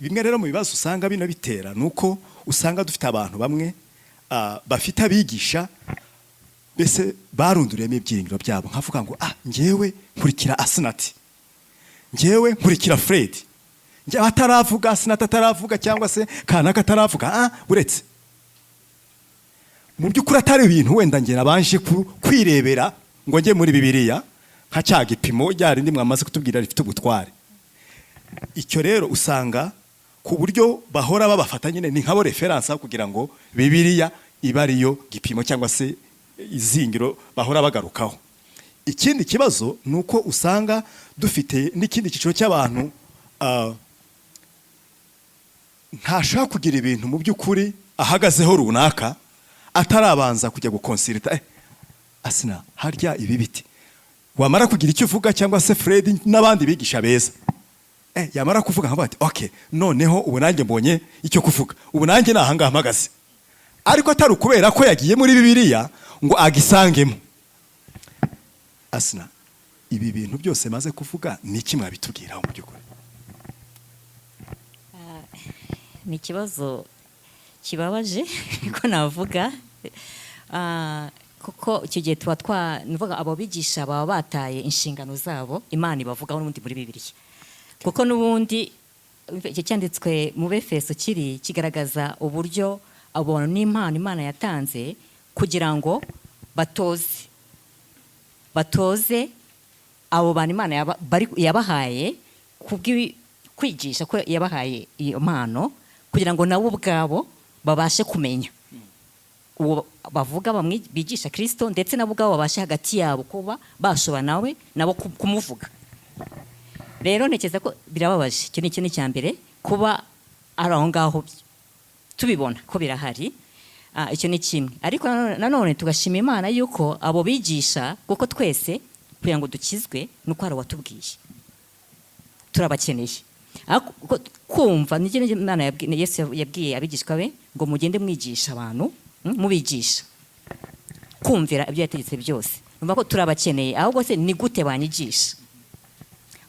Bimwe rero mu bibazo usanga bino bitera nuko usanga dufite abantu bamwe bafite abigisha bese barunduriyemo ibyiringiro byabo, nkavuga ngo njyewe nkurikira Asinati, njyewe nkurikira Fred, njyewe ataravuga Asinati ataravuga cyangwa se kanaka ataravuga uretse mu by'ukuri atari ibintu wenda njye nabanje kwirebera ngo njye muri Bibiliya nka cya gipimo ryarindi mwamaze kutubwira rifite ubutware. Icyo rero usanga ku buryo bahora babafata nyine ni nkabo reference kugira ngo Bibiliya iba ariyo gipimo cyangwa se izingiro bahora bagarukaho. Ikindi kibazo nuko usanga dufite n'ikindi cyiciro cy'abantu ntashaka kugira ibintu mu by'ukuri ahagazeho runaka atarabanza kujya gukonsilita Asina harya ibi biti, wamara kugira icyo uvuga cyangwa se Fred n'abandi bigisha beza yamara kuvuga nka bati okay noneho ubu nanjye mbonye icyo kuvuga, ubu nanjye nahangaha mpagaze, ariko atari ukubera ko yagiye muri Bibiliya ngo agisangemo. Asina ibi bintu byose maze kuvuga ni iki mwabitubwiraho mu by'ukuri? Ni ikibazo kibabaje ko navuga kuko icyo gihe tuba nuvuga abo bigisha baba bataye inshingano zabo Imana ibavugaho n'ubundi muri Bibiliya, kuko n'ubundi icyo cyanditswe mu Befeso kigaragaza uburyo abantu n'impano Imana yatanze kugira ngo batoze abo bantu Imana yabahaye kwigisha ko yabahaye iyo mpano kugira ngo nabo ubwabo babashe kumenya uwo bavuga bigisha Kristo, ndetse nabo ubwabo babashe hagati yabo kuba bashobora nabo kumuvuga. Rero ntekereza ko birababaje, icyo ni ikintu cya mbere kuba ari aho ngaho tubibona ko birahari. Icyo ni kimwe, ariko nanone tugashima Imana yuko abo bigisha, kuko twese kugira ngo dukizwe nuko hari uwatubwiye turabakeneye. Kumva ni ikintu Imana Yesu yabwiye abigishwa be ngo mugende mwigisha abantu, mubigisha kumvira ibyo yategetse byose. Numva ko turabakeneye, ahubwo se ni gute banyigisha?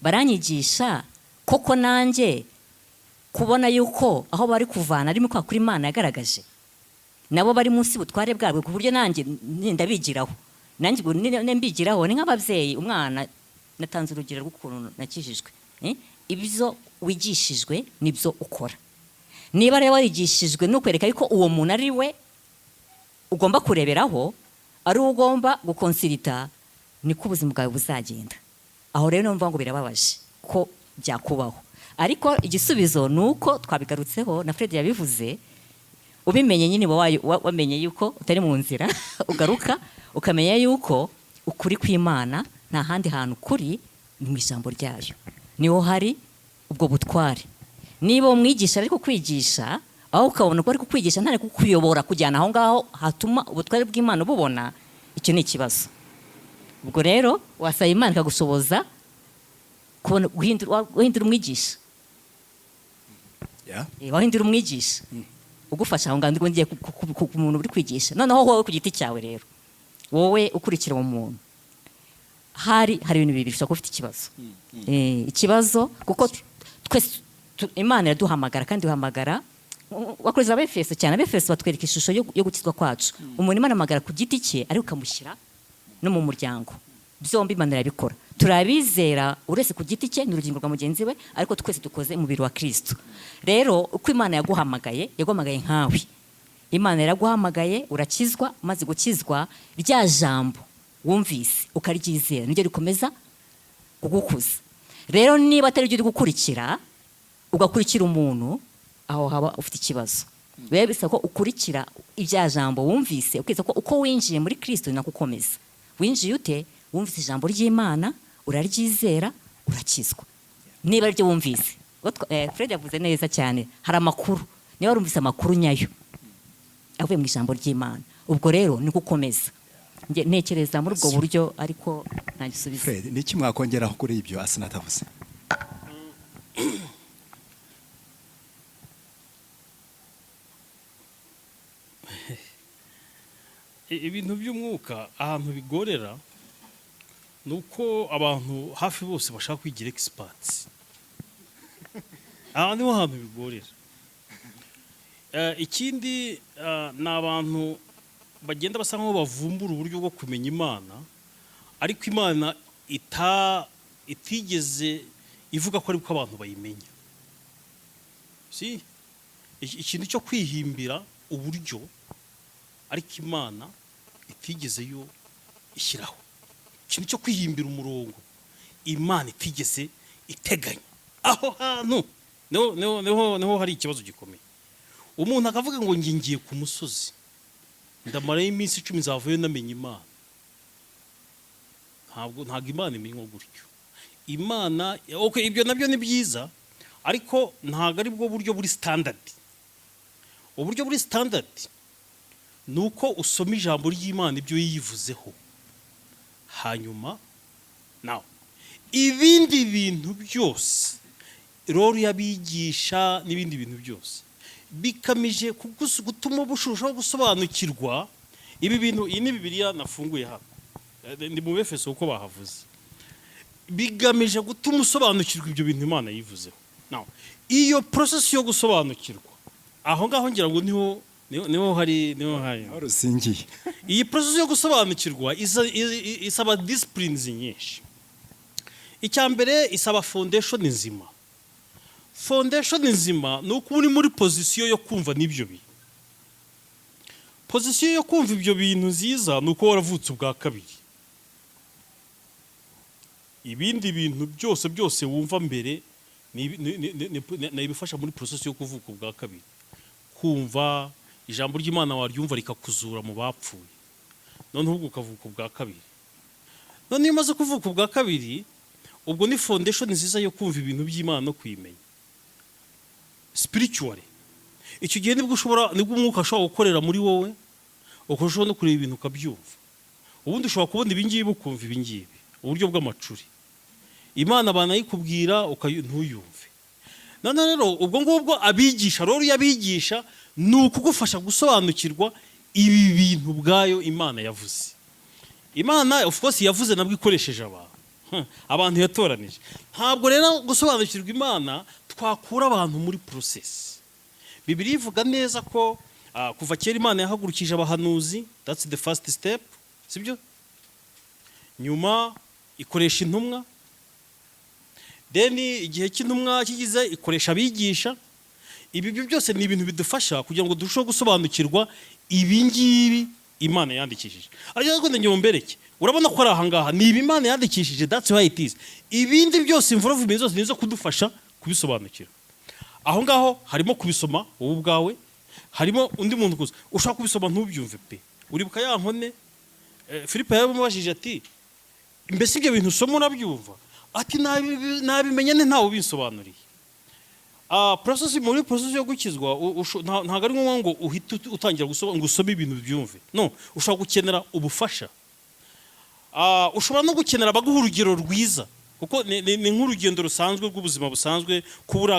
Baranyigisha koko nanjye kubona yuko aho bari kuvana arimo kwa kuri Imana yagaragaje, nabo bari munsi butware bwabo ku buryo nanjye ndabigiraho, nanjye mbigiraho. Ni nk'ababyeyi, umwana natanze urugero rw'ukuntu nakijijwe. Ibyo wigishijwe nibyo ukora. Niba rero warigishijwe n'ukwereka yuko uwo muntu ari we ugomba kureberaho, ari ugomba gukonsilita, niko ubuzima bwawe buzagenda. Aho rero numva ngo birababaje ko byakubaho, ariko igisubizo nuko twabigarutseho na Fred yabivuze, ubimenye nyine wamenye yuko utari mu nzira ugaruka ukamenya yuko ukuri kw'Imana nta handi hantu kuri mu ijambo ryayo, niho hari ubwo butware. Niba umwigisha ariko kwigisha, aho ukabona ko ari kukwigisha ntari kukuyobora kujyana aho ngaho hatuma ubutware bw'Imana bubona, icyo ni ikibazo. Ubwo rero wasaba Imana ikagushoboza kubona guhindura umwigisha, wahindura umwigisha ugufasha aho ngaho ngiye ku muntu uri kwigisha. Noneho wowe ku giti cyawe rero, wowe ukurikira uwo muntu, hari ibintu bibiri ushobora kuba ufite ikibazo. Ikibazo kuko twese Imana iraduhamagara, kandi duhamagara wakoreza Abefeso cyane. Abefeso batwereka ishusho yo gukizwa kwacu. Umuntu Imana amagara ku giti cye, ariko ukamushyira no mu muryango. Byombi Imana irabikora. Turabizera uretse ku giti cye n'urugingo rwa mugenzi we, ariko twese dukoze umubiri wa Kristo. Rero uko Imana yaguhamagaye nkawe. Imana yaraguhamagaye urakizwa, maze gukizwa rya jambo wumvise ukaryizera niryo rikomeza kugukuza. Rero niba atari ryo uri gukurikira, ugakurikira umuntu, aho haba ufite ikibazo. Biba bisaba ko ukurikira ibya jambo wumvise, ukiza ko uko winjiye muri Kristo nako ukomeza. Winjiye ute? Wumvise ijambo ry'Imana, uraryizera, urakizwa. Niba ryo wumvise, Fred yavuze neza cyane, hari amakuru. Niba warumvise amakuru nyayo avuye mu ijambo ry'Imana, ubwo rero niko ukomeza. Ntekereza muri ubwo buryo, ariko nta gisubizo. Fred, ni iki mwakongeraho kuri ibyo Asina atavuze? ibintu by'umwuka ahantu bigorera ni uko abantu hafi bose bashaka kwigira experts. Aha niho hantu bigorera. Ikindi ni abantu bagenda basa nkaho bavumbura uburyo bwo kumenya Imana, ariko Imana itigeze ivuga ko ariko abantu bayimenya. Si ikintu cyo kwihimbira uburyo ariko Imana itigeze yo ishyiraho, ikintu cyo kwihimbira umurongo Imana itigeze iteganya. Aho hantu niho hari ikibazo gikomeye. Umuntu akavuga ngo ngiye ku musozi ndamarayo iminsi 10 zavuye namenye Imana. Ntabwo Imana imenywa gutyo. Imana okay, ibyo nabyo ni byiza, ariko ntabwo ari bwo buryo buri standard. Uburyo buri standard nuko usoma ijambo ry'Imana ibyo yivuzeho, hanyuma ibindi bintu byose rero yabigisha n'ibindi bintu byose bikamije gutuma bushushaho gusobanukirwa ibi bintu. Iyi ni Bibiliya nafunguye hano, ndi mu Efeso uko bahavuze, bigamije gutuma usobanukirwa ibyo bintu Imana yivuzeho. Iyo process yo gusobanukirwa aho ngaho ngira ngo niho hari rusingiye. Iyi process yo gusobanukirwa isaba disciplines nyinshi. Icya mbere isaba foundation nzima. Foundation nzima ni uko uri muri position yo kumva n'ibyo bintu. Position yo kumva ibyo bintu nziza ni uko waravutse ubwa kabiri. Ibindi bintu byose wumva mbere nibifasha muri process yo kuvuka ubwa kabiri. Kumva ijambo ry'Imana waryumva rikakuzura mu bapfuye, none ubwo ukavuka ubwa kabiri. None iyo umaze kuvuka ubwa kabiri, ubwo ni foundation nziza yo kumva ibintu by'Imana no kwimenya spiritually. Icyo gihe nibwo umwuka ashobora gukorera muri wowe, ukashobora no kureba ibintu ukabyumva. Ubundi ushobora kubona ibingibi ukumva ibingibi, uburyo bw'amacuri. Imana banayikubwira ntuyumve. None rero ubwo ngubwo abigisha rero yabigisha ni ukugufasha gusobanukirwa ibi bintu bwayo Imana yavuze. Imana of course yavuze nabwo ikoresheje abantu yatoranije. Ntabwo rero gusobanukirwa Imana twakura abantu muri process. Bibiliya ivuga neza ko kuva kera Imana yahagurukije abahanuzi, that's the first step, sibyo? Nyuma ikoresha intumwa, then igihe cy'intumwa kigize ikoresha abigisha. Ibi byose ni ibintu bidufasha kugira ngo durusheho gusobanukirwa ibingibi Imana yandikishije. Ariko ngo mbereke, urabona ko ari ahangaha ni Imana yandikishije, that's why it is. Ibindi byose involvement zose nizo kudufasha kubisobanukira. Aho ngaho harimo kubisoma wowe ubwawe, harimo undi muntu kuza ushaka kubisoma ntubyumve pe. Uribuka ya nkone Filipo yabamubajije ati mbese ibyo bintu usoma unabyumva? Ati nabimenye ntawe ubinsobanuriye. Muri process yo gukizwa ntabwo ari ngombwa ngo uhite utangira gusoma ibintu byumve. No, ushobora gukenera ubufasha. Ushobora no gukenera abaguha urugero rwiza, kuko ni nk'urugendo rusanzwe rw'ubuzima busanzwe. Kuba uri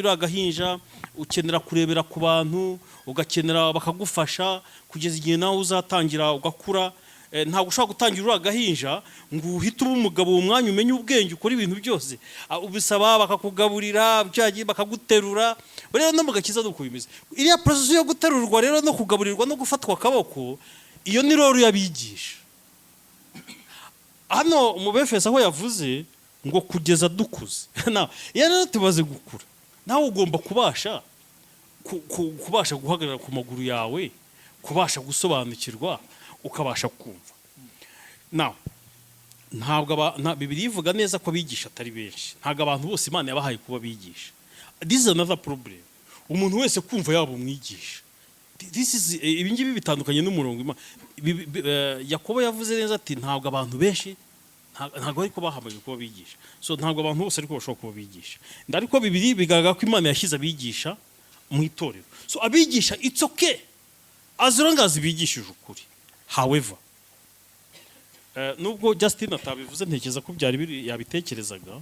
agahinja ukenera kurebera ku bantu, ugakenera bakagufasha kugeza igihe nawe uzatangira ugakura. Ntabwo ushobora gutangira uri agahinja ngo uhite uba umugabo mu mwanya umenye ubwenge ukora ibintu byose. Ubisaba bakakugaburira, bakaguterura. Rero no mu gakiza nuko bimeze. Iriya process yo guterurwa rero no kugaburirwa no gufatwa akaboko, iyo ni rero yabigisha. Hano mu Befeso aho yavuze ngo kugeza dukuze. Iyo rero tubaze gukura, nawe ugomba kubasha guhagarara ku maguru yawe, kubasha gusobanukirwa, ukabasha kumva. Ntabwo Bibiliya ivuga neza ko abigisha atari benshi. Ntabwo abantu bose Imana yabahaye kuba bigisha. This is another problem. Umuntu wese kumva yaba umwigisha. Ibi ngibi bitandukanye n'umurongo. Yakobo yavuze neza ati ntabwo abantu benshi, ntabwo ariko bahamagaye kuba bigisha. So ntabwo abantu bose ariko bashobora kuba bigisha. Ariko Bibiliya bigaragara ko Imana yashyize abigisha mu itorero. So abigisha it's okay as long as bigishije ukuri. However, nubwo Justin atabivuze ntekereza ko byari yabitekerezaga,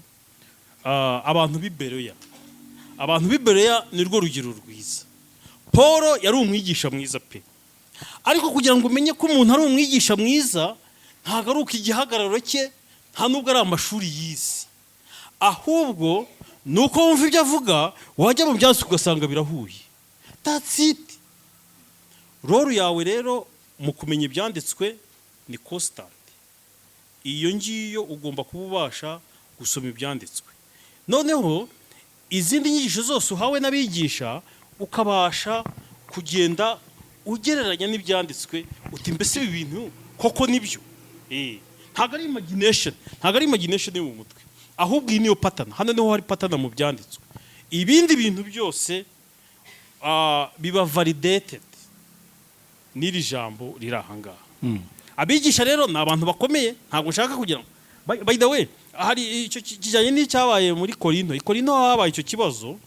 abantu b'Ibereya ni rwo rugero rwiza. Paul yari umwigisha mwiza pe. ariko kugira ngo umenye ko umuntu ari umwigisha mwiza ntabwo ari uko igihagararo cye nta nubwo ari amashuri yize, ahubwo ni uko wumva ibyo avuga wajya mu byanditswe ugasanga birahuye. That's it. Role yawe rero mu kumenya ibyanditswe ni constant. Iyo ngiyo ugomba kuba ubasha gusoma ibyanditswe, noneho izindi nyigisho zose uhawe n'abigisha ukabasha kugenda ugereranya n'ibyanditswe uti mbese ibi bintu koko nibyo. Ntabwo ari imagination yo mu mutwe, ahubwo iyi niyo pattern. Hano niho hari pattern mu byanditswe. Ibindi bintu byose biba validated n'iri jambo riri ahangaha. Abigisha rero ni abantu bakomeye, ntabwo nshaka kugira ngo by the way hari icyo kijyanye n'icyabaye muri Korinto. I Korinto habaye icyo kibazo,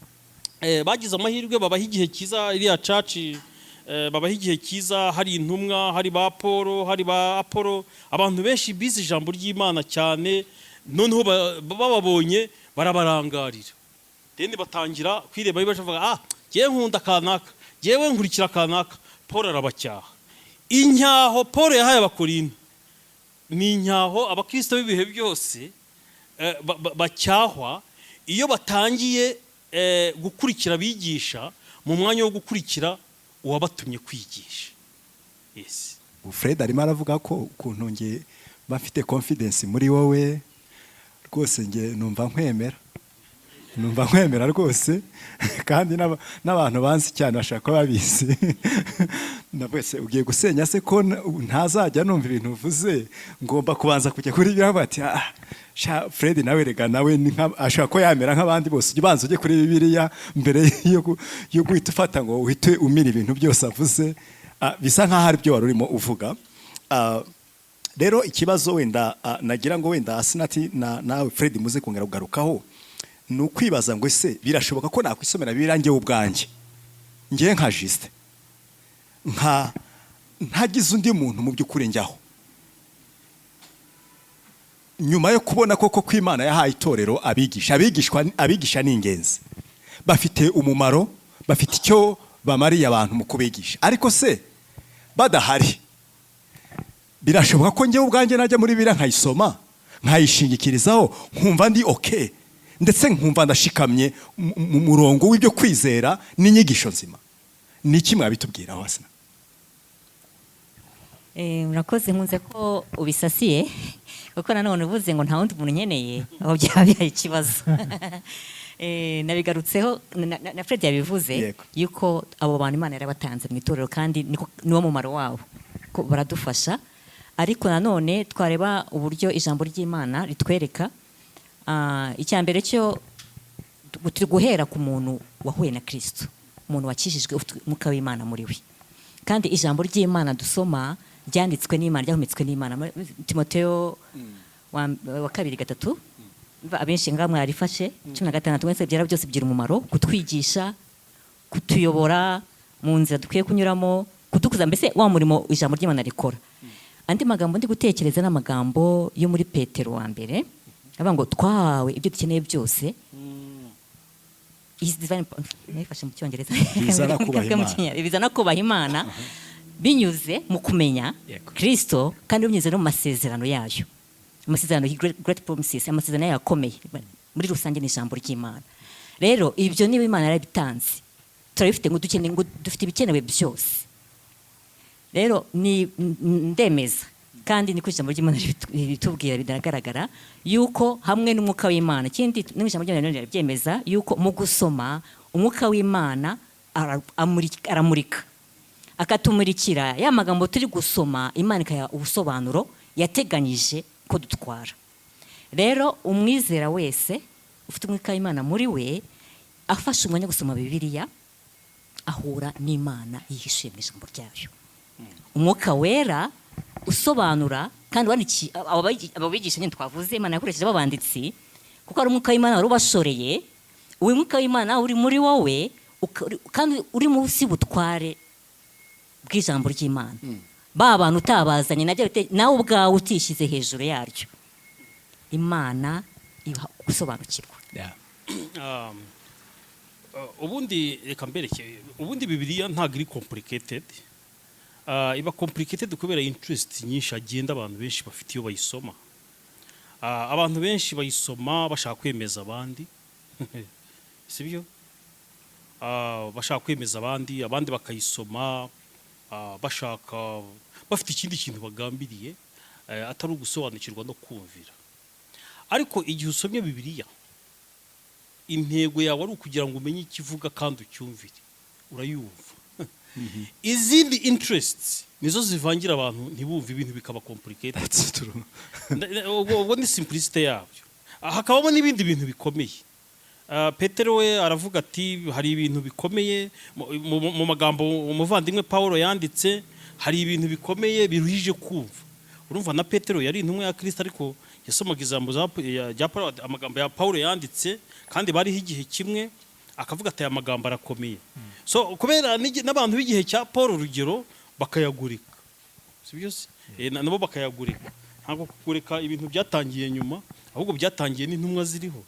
bagize amahirwe babaha igihe cyiza, iriya church babaha igihe cyiza, hari intumwa, hari ba Paulo, hari ba Apollo, abantu benshi bize ijambo ry'Imana cyane, noneho bababonye barabarangarira, then batangira kwireba bavuga ngewe nkunda kanaka, ngewe nkurikira kanaka. Paulo arabacyaha. Inyaho Paulo yahaye Abakorinto ni inyaho abakristo b'ibihe byose bacyahwa iyo batangiye gukurikira abigisha mu mwanya wo gukurikira uwabatumye kwigisha. Yes. Fred arimo aravuga ko ukuntu nge bafite confidence muri wowe rwose, nge numva nkwemera rwose kandi n'abantu banzi cyane bashaka babizi. Nabwese ugiye gusenya se ko ntazajya numva ibintu uvuze, ngomba kubanza kujya kuri Bibiliya ati Fred nawe rega nawe ashaka ko yamera nk'abandi bose. Ujye ubanza ujye kuri Bibiliya mbere yo guhita ufata ngo uhite umira ibintu byose avuze, bisa nk'aho ari byo wari urimo uvuga. Rero ikibazo wenda nagira ngo wenda Asinati nawe Fred muze kongera kugarukaho ni ukwibaza ngo ese birashoboka ko nakwisomera Bibiliya njyewe ubwanjye, ngewe nka Justin ntagize undi muntu mu by'ukuri njyaho, nyuma yo kubona koko ko Imana yahaye itorero abigisha ni ingenzi, bafite umumaro, bafite icyo bamariye abantu mu kubigisha. Ariko se badahari, birashoboka ko njyewe ubwanjye najya muri Bibiliya nkayisoma nkayishingikirizaho nkumva ndi okay, ndetse nkumva ndashikamye mu murongo w'ibyo kwizera n'inyigisho nzima? Ni iki mwabitubwiraho Asina? Murakoze, nkunze ko ubisasiye kuko nanone uvuze ngo nta wundi muntu nkeneye, aho byabaye ikibazo. Nabigarutseho na Fred yabivuze yuko abo bantu Imana yarabatanze mu itorero kandi niwo mumaro wabo ko baradufasha. Ariko nanone twareba uburyo ijambo ry'Imana ritwereka, icya mbere cyo turi guhera ku muntu wahuye na Kristo, umuntu wakijijwe umwuka w'Imana muri we. Kandi ijambo ry'Imana dusoma ryanditswe n'Imana, ryahumetswe n'Imana. Timoteyo wa 2:3, abenshi ngamwe yarifashe 16, twese byara byose bigira umumaro, kutwigisha, kutuyobora mu nzira dukwiye kunyuramo, kudukuza, mbese wa murimo ijambo ry'Imana rikora. Andi magambo ndi gutekereza n'amagambo yo muri Petero wa mbere avuga ngo twahawe ibyo dukeneye byose, nifashe mu Cyongereza, bizana kubaha Imana binyuze mu kumenya Kristo, kandi binyuze no mu masezerano yayo, amasezerano great promises, amasezerano yayo akomeye. Muri rusange ni ijambo ry'Imana. Rero ibyo niba Imana yarabitanze turabifite, ngo dukeneye, ngo dufite ibikenewe byose. Rero ni ndemeza kandi niko ijambo ry'Imana bitubwira, bidagaragara yuko hamwe n'umwuka w'Imana, ikindi n'ijambo ry'Imana ryemeza yuko mu gusoma umwuka w'Imana aramurika, akatumurikira ya magambo turi gusoma, Imana ikaya ubusobanuro yateganyije ko dutwara. Rero umwizera wese ufite umwuka w'Imana muri we, afashe umwanya gusoma Bibiliya, ahura n'Imana yihishuye mu ijambo ryayo. Umwuka wera usobanura kandi wandikiye abo bigisha nyine twavuze, Imana yakoresheje abanditsi, kuko ari umwuka w'Imana wari ubashoreye. Uwo mwuka w'Imana uri muri wowe kandi uri munsi butware bw'ijambo ry'Imana. Ba bantu utabazanye nawe ubwawe utishyize hejuru yaryo, Imana iba gusobanukirwa. Ubundi reka mbereke, ubundi Bibiliya ntabwo iri complicated, iba complicated kubera interest nyinshi agenda abantu benshi bafite iyo bayisoma. Abantu benshi bayisoma bashaka kwemeza abandi sibyo, bashaka kwemeza abandi bakayisoma bashaka bafite ikindi kintu bagambiriye atari ugusobanukirwa no kumvira. Ariko igihe usomye Bibiliya, intego yawe ari ukugira ngo umenye ikivuga kandi ucyumvire, urayumva. Izindi interests nizo zivangira abantu ntibumve ibintu bikaba complicated. Ubwo ni simplicity yabyo. Hakabamo n'ibindi bintu bikomeye. Petero we aravuga ati hari ibintu bikomeye mu magambo umuvandimwe Paulo yanditse, hari ibintu bikomeye biruhije kumva. Urumva na Petero yari intumwa ya Kristo, ariko yasomaga ijambo rya Paulo, amagambo ya Paulo yanditse, kandi bariho igihe kimwe akavuga ati aya magambo arakomeye. So kubera n'abantu b'igihe cya Paulo urugero bakayagurika, sibyo se, nabo bakayagurika. Ntabwo kugurika ibintu byatangiye nyuma, ahubwo byatangiye n'intumwa ziriho.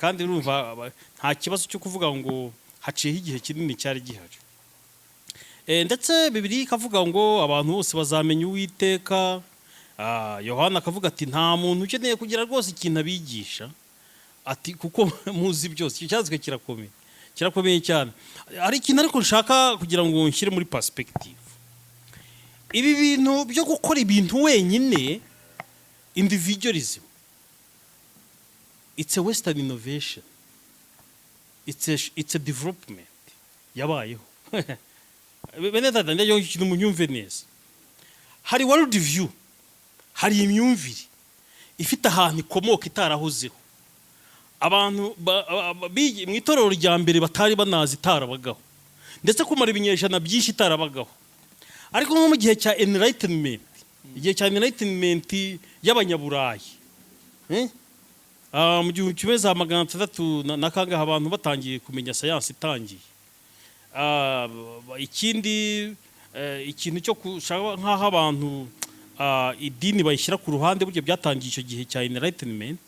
Kandi urumva nta kibazo cyo kuvuga ngo haciyeho igihe kinini cyari gihari. Ndetse Bibiliya ikavuga ngo abantu bose bazamenya Uwiteka. Yohana akavuga ati nta muntu ukeneye kugira rwose ikintu abigisha, ati kuko muzi byose. Icyo cyazwe kirakomeye cyane. Hari ikintu ariko nshaka kugira ngo nshyire muri perspective. Ibi bintu byo gukora ibintu wenyine, individualism, it's a Western innovation, it's a development yabayeho. Bene dada ndayo ikintu munyumve neza. Hari world view, hari imyumvire ifite ahantu ikomoka itarahozeho. Abantu mu itorero rya mbere batari banazi itarabagaho, ndetse kumara ibinyejana byinshi itarabagaho. Ariko nko mu gihe cya enlightenment, igihe cya enlightenment y'abanyaburayi, mu gihe kimeze 600 na kangahe abantu batangiye kumenya sayansi itangiye. Ikindi ikintu cyo kushaka nk'aho abantu idini bayishyira ku ruhande, buryo byatangiye icyo gihe cya enlightenment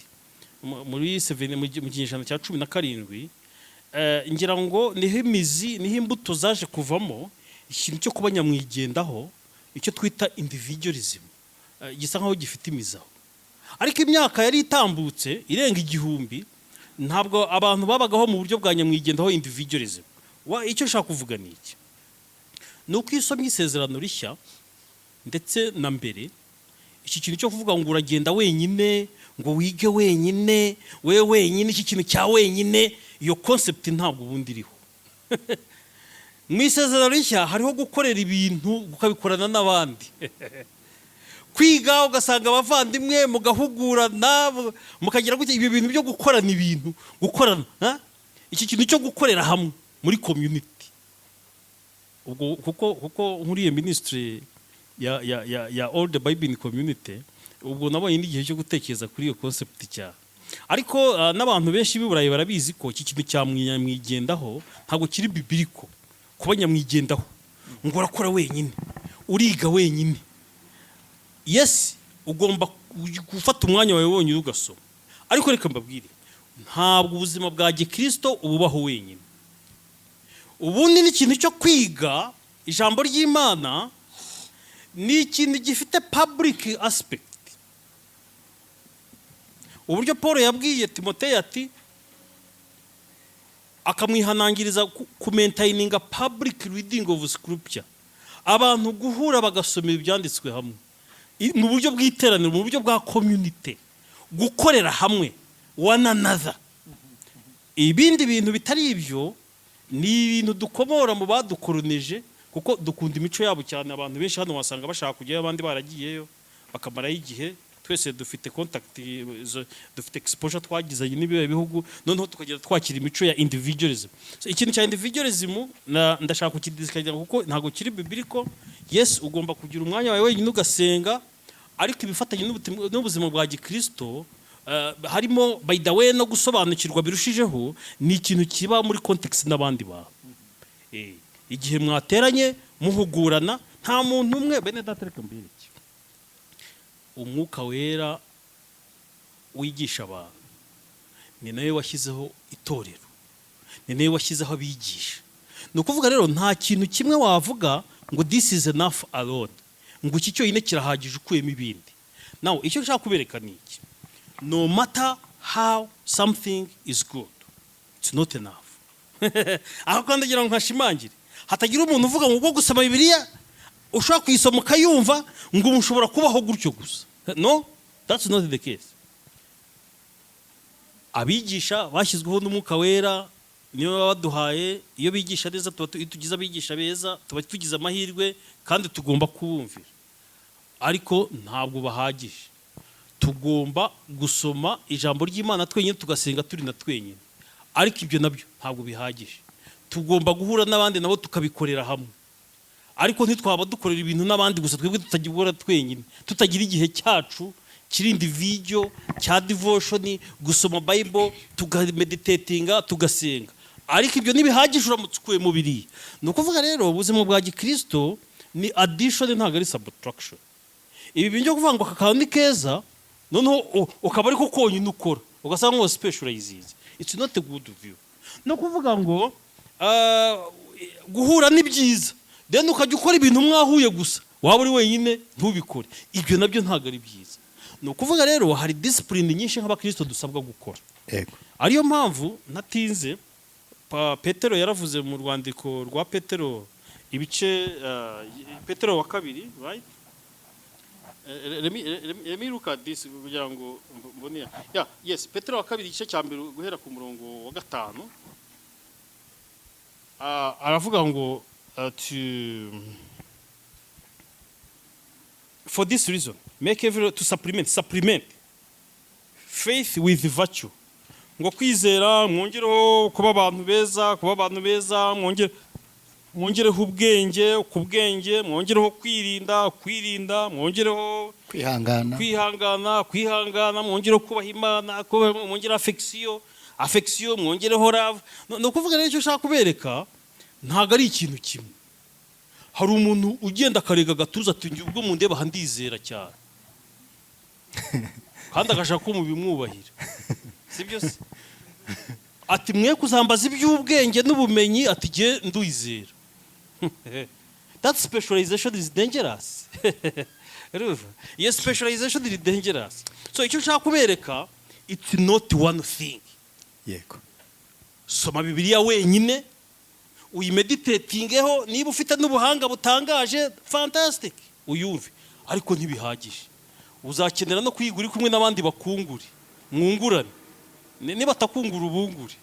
muri mu kinyejana cya 17. Ngira ngo niho imizi, niho imbuto zaje kuvamo ikintu cyo kuba nyamwigendaho, icyo twita individualism, gisa nkaho gifite imizaho. Ariko imyaka yari itambutse irenga 1000, ntabwo abantu babagaho mu buryo bwa nyamwigendaho individualism. Icyo nshaka kuvuga ni iki? Ni uko isomye Isezerano Rishya ndetse na mbere, iki kintu cyo kuvuga ngo uragenda wenyine, ngo wige wenyine, we wenyine, iki kintu cya wenyine, iyo concept ntabwo ubundi iriho. Mu Isezerano Rishya hariho gukorera ibintu ukabikorana n'abandi. Kwiga ugasanga abavandimwe mugahugurana, mukagira gute ibi bintu byo gukorana ibintu, gukorana, iki kintu cyo gukorera hamwe muri community. Ubwo kuko nkuriye ministry ya all the Bible in community, ubwo nabonye n'igihe cyo gutekereza kuri iyo concept cya. Ariko n'abantu benshi b'Iburayi barabizi ko iki kintu cya mwamwigendaho ntabwo kiri biblical. Kuba nyamwigendaho ngo urakora wenyine, uriga wenyine. Yes, ugomba gufata umwanya wawe wonyine ugasoma. Ariko reka mbabwire, ntabwo ubuzima bwa Gikristo ububaho wenyine. Ubundi ni ikintu cyo kwiga ijambo ry'Imana, ni ikintu gifite public aspect. Uburyo Paul yabwiye Timoteyo ati akamwihanangiriza ku maintaininga public reading of scripture, abantu guhura bagasoma ibyanditswe hamwe mu buryo bw'iteraniro, mu buryo bwa community, gukorera hamwe one another. Ibindi bintu bitari ibyo ni ibintu dukomora mu badukoroneje, kuko dukunda imico yabo cyane. Abantu benshi hano wasanga bashaka kujyayo, abandi baragiyeyo bakamarayo igihe. Twese dufite contact, dufite exposure twagizanye n'ibihe bihugu, noneho tukagira twakira imico ya individualism. So ikintu cya individualism ndashaka kukidiscuss kuko ntago kiri biblical. Yes, ugomba kugira umwanya wawe wenyine ugasenga, ariko ibifatanye n'ubuzima bwa Gikristo harimo by the way no gusobanukirwa birushijeho, ni ikintu kiba muri context n'abandi ba. Igihe mwateranye muhugurana, nta muntu umwe bene datareka mbere. Umwuka wera wigisha abantu, ni nawe washyizeho itorero, ni nawe washyizeho abigisha. Ni ukuvuga rero nta kintu kimwe wavuga ngo this is enough alone, ngo iki cyonyine kirahagije ukuyemo ibindi. Nawe icyo nshaka kubereka ni iki: no matter how something is good, it's not enough. Aho kandi ngira ngo nkashimangire, hatagira umuntu uvuga ngo gusoma Bibiliya ushobora kuyisoma ukayumva ngo mushobora kubaho gutyo gusa. No, that's not the case. Abigisha bashyizweho n'Umwuka Wera niyo baba baduhaye, iyo bigisha neza tugize abigisha beza, tuba tugize amahirwe kandi tugomba kubumvira, ariko ntabwo bahagije. Tugomba gusoma ijambo ry'Imana twenyine, tugasenga turi na twenyine, ariko ibyo nabyo ntabwo bihagije. Tugomba guhura n'abandi nabo tukabikorera hamwe, ariko ntitwaba dukorera ibintu n'abandi gusa twebwe tutagikora twenyine, tutagira igihe cyacu kirindi video cya devotion, gusoma Bible, tugameditatinga, tugasenga. Ariko ibyo ntibihagije uramutse ukuye mu Bibiliya. Ni ukuvuga rero ubuzima bwa Gikristo ni addition, ntabwo ari subtraction. Ibi bintu byo kuvuga ngo aka kantu ni keza noneho ukaba ariko konyine ukora ugasanga ngo specializes, it's not a good view. No kuvuga ngo guhura ni byiza then ukajya ukora ibintu mwahuye gusa, waba uri wenyine ntubikore, ibyo nabyo ntabwo ari byiza. Ni ukuvuga rero hari discipline nyinshi nk'abakristo dusabwa gukora. Ariyo mpamvu natinze, Petero yaravuze mu rwandiko rwa Petero ibice Petero wa kabiri, right? Let me look at this kugira ngo mbone. Yeah, yes, Petero wa kabiri igice cya mbere guhera ku murongo wa 5. Aravuga ngo for this reason make every to supplement faith with virtue, ngo kwizera mwongereho kuba abantu beza, mwongereho ubwenge, ku bwenge mwongereho kwirinda, mwongereho kwihangana, mwongereho kubaha Imana, mwongereho affection, mwongereho love. No kuvuga rero icyo ushaka kubereka ntago ari ikintu kimwe. Hari umuntu ugenda akarega gatuza ati ubwo mu ndeba handizera cyane kandi agashaka ko mubimwubahira, sibyo se? Ati mwe kuzambaza iby'ubwenge n'ubumenyi, ati je nduyizera. That specialization is dangerous. Yes, specialization is dangerous. So icyo ushaka kubereka, it's not one thing. Yego. Soma Bibiliya wenyine uyimeditatingeho, niba ufite n'ubuhanga butangaje fantastic uyumve, ariko ntibihagije. Uzakenera no kwiga uri kumwe n'abandi bakunguri, mwungurane, niba atakungura ubungure,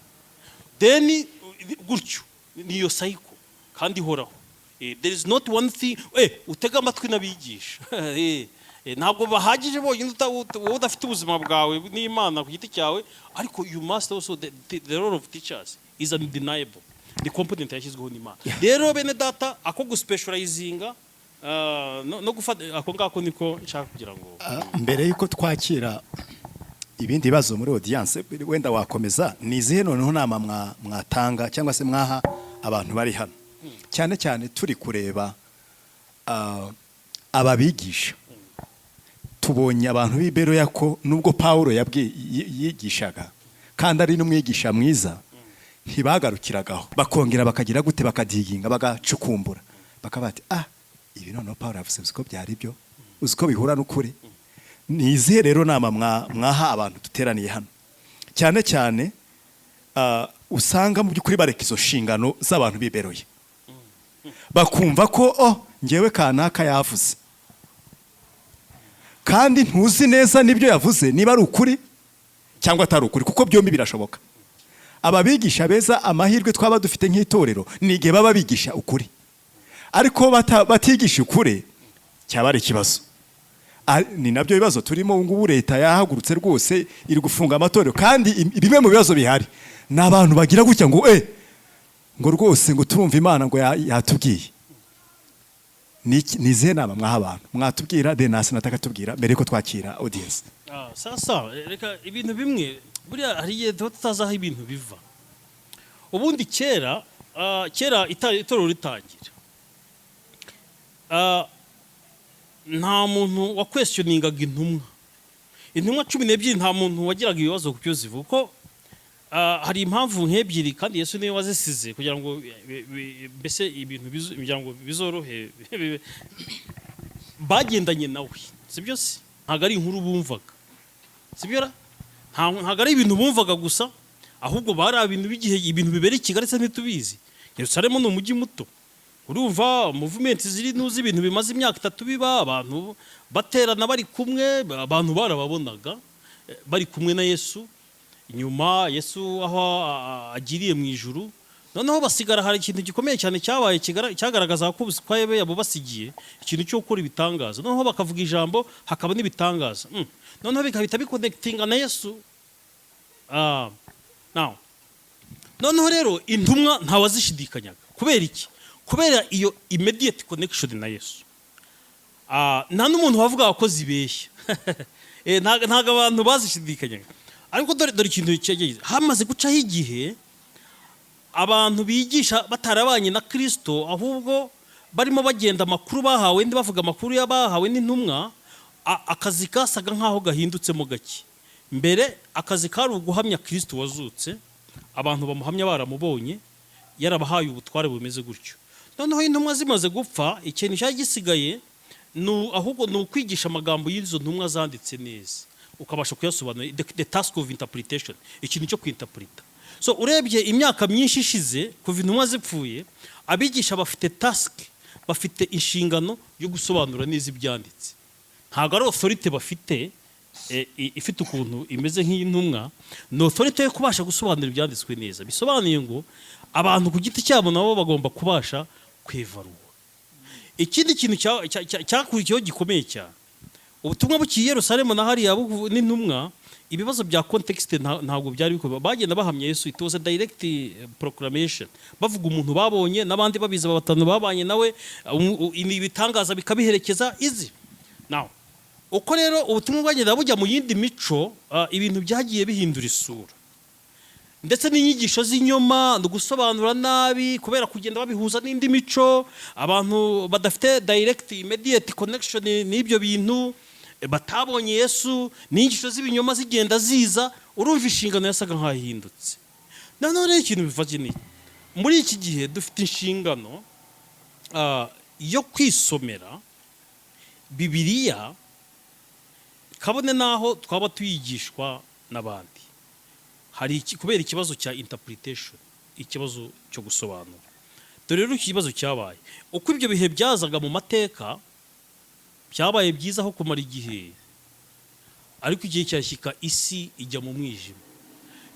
then gutyo niyo cycle kandi horaho. There is not one thing. Utega amatwi n'abigisha, ntabwo bahagije bonyine udafite ubuzima bwawe n'Imana ku giti cyawe, ariko you must also the role of teachers is undeniable, the component yashyizweho n'Imana. Rero bene data, ako guspecializinga no gufata ako ngako niko nshaka kugira ngo mbere yuko twakira ibindi bibazo muri audience, wenda wakomeza nizihe noneho nama mwatanga cyangwa se mwaha abantu bari hano, cyane cyane turi kureba ababigisha. Tubonye abantu b'Iberoya ko nubwo Paulo yigishaga kandi ari n'umwigisha mwiza, ntibagarukiragaho, bakongera bakagira gute, bakadiginga, bagacukumbura, bakabati ibi noneho Paulo yavuze uziko byari byo, uziko bihura n'ukuri. Nizihe rero nama mwaha abantu duteraniye hano, cyane cyane usanga mu by'ukuri bareka izo nshingano z'abantu b'Iberoya, bakumva ko ngewe kanaka yavuze kandi ntuzi neza nibyo yavuze niba ari ukuri cyangwa atari ukuri, kuko byombi birashoboka. Ababigisha beza amahirwe twaba dufite nk'itorero nige baba bigisha ukuri, ariko batigisha ukuri cyaba ari ikibazo. Ni nabyo bibazo turimo ngubu. Leta yahagurutse rwose iri gufunga amatorero, kandi bimwe mu bibazo bihari n'abantu bagira gutya ngo ngo rwose ngo turumva Imana ngo yatubwiye. Nizihe nama mwaha abantu mwatubwira, Denasi nataka tubwira mbere ko twakira audience. Sasa reka ibintu bimwe buriya hari igihe tutazaho ibintu biva. Ubundi kera itorero ritangira, nta muntu wa questioningaga intumwa 12 nta muntu wagiraga ibibazo ku byo zivuga, kuko hari impamvu nk'ebyiri kandi Yesu niwe wazisize kugira ngo mbese ibintu kugira ngo bizorohe bagendanye nawe, sibyo se? Ntabwo ari inkuru bumvaga, sibyo? Ntabwo ari ibintu bumvaga gusa, ahubwo bari ibintu bigihe ibintu bibera i Kigali se ntitubizi. Yerusalemu ni umujyi muto, urumva movement ziri nuzi ibintu bimaze imyaka 3 biba, abantu baterana bari kumwe, abantu barababonaga bari kumwe na Yesu. Inyuma Yesu aho agiriye mu ijuru, noneho basigara hari ikintu gikomeye cyane cyabaye cyagaragaza ko ubuswaye abo basigiye ikintu cyo gukora ibitangaza, noneho bakavuga ijambo hakaba n'ibitangaza, noneho bikahita biconnectinga na Yesu. Now noneho rero intumwa ntawazishidikanyaga. Kubera iki? Kubera iyo immediate connection na Yesu. Nta n'umuntu wavuga ko zibeshya ntago abantu bazishidikanyaga. Ariko dore ikintu cyegeye hamaze gucaho igihe abantu bigisha batarabanye na Kristo, ahubwo barimo bagenda amakuru bahawe ndi bavuga amakuru y'abahawe n'intumwa, akazi kasaga nkaho gahindutsemo gake. Mbere akazi kari uguhamya Kristo wazutse, abantu bamuhamya baramubonye, yarabahaye ubutware bumeze gutyo. Noneho intumwa zimaze gupfa, ikintu cyagisigaye ahubwo ni ukwigisha amagambo y'izo ntumwa zanditse neza, ukabasha kuyasobanura, the task of interpretation, ikintu cyo kwinterpreta. So urebye imyaka myinshi ishize kuva intumwa zipfuye, abigisha bafite task, bafite inshingano yo gusobanura neza ibyanditse. Ntabwo ari authority bafite ifite ukuntu imeze nk'intumwa, no authority yo kubasha gusobanura ibyanditswe neza. Bisobanuye ngo abantu ku giti cyabo nabo bagomba kubasha kwevarura. Ikindi kintu cyakurikiyeho gikomeye cyane, ubutumwa bukiye Yerusalemu na hariya n'intumwa, ibibazo bya context ntabwo byari bikorwa. Bagenda bahamya Yesu, it was a direct proclamation, bavuga umuntu babonye n'abandi babiza batanu babanye nawe, ibitangaza bikabiherekeza izi. Now uko rero ubutumwa bwagenda bujya mu yindi mico, ibintu byagiye bihindura isura, ndetse n'inyigisho z'inyoma no gusobanura nabi kubera kugenda babihuza n'indi mico. Abantu badafite direct immediate connection n'ibyo bintu, batabonye Yesu, n'inyigisho z'ibinyoma zigenda ziza, urumva inshingano yasaga nk'ahindutse. Nanone ikintu bivaje ni muri iki gihe dufite inshingano yo kwisomera Bibiliya, kabone naho twaba tuyigishwa n'abandi. Hari kubera ikibazo cya interpretation, ikibazo cyo gusobanura. Dore rero ikibazo cyabaye uko ibyo bihe byazaga mu mateka, byabaye byiza aho kumara igihe, ariko igihe cyashyika isi ijya mu mwijima.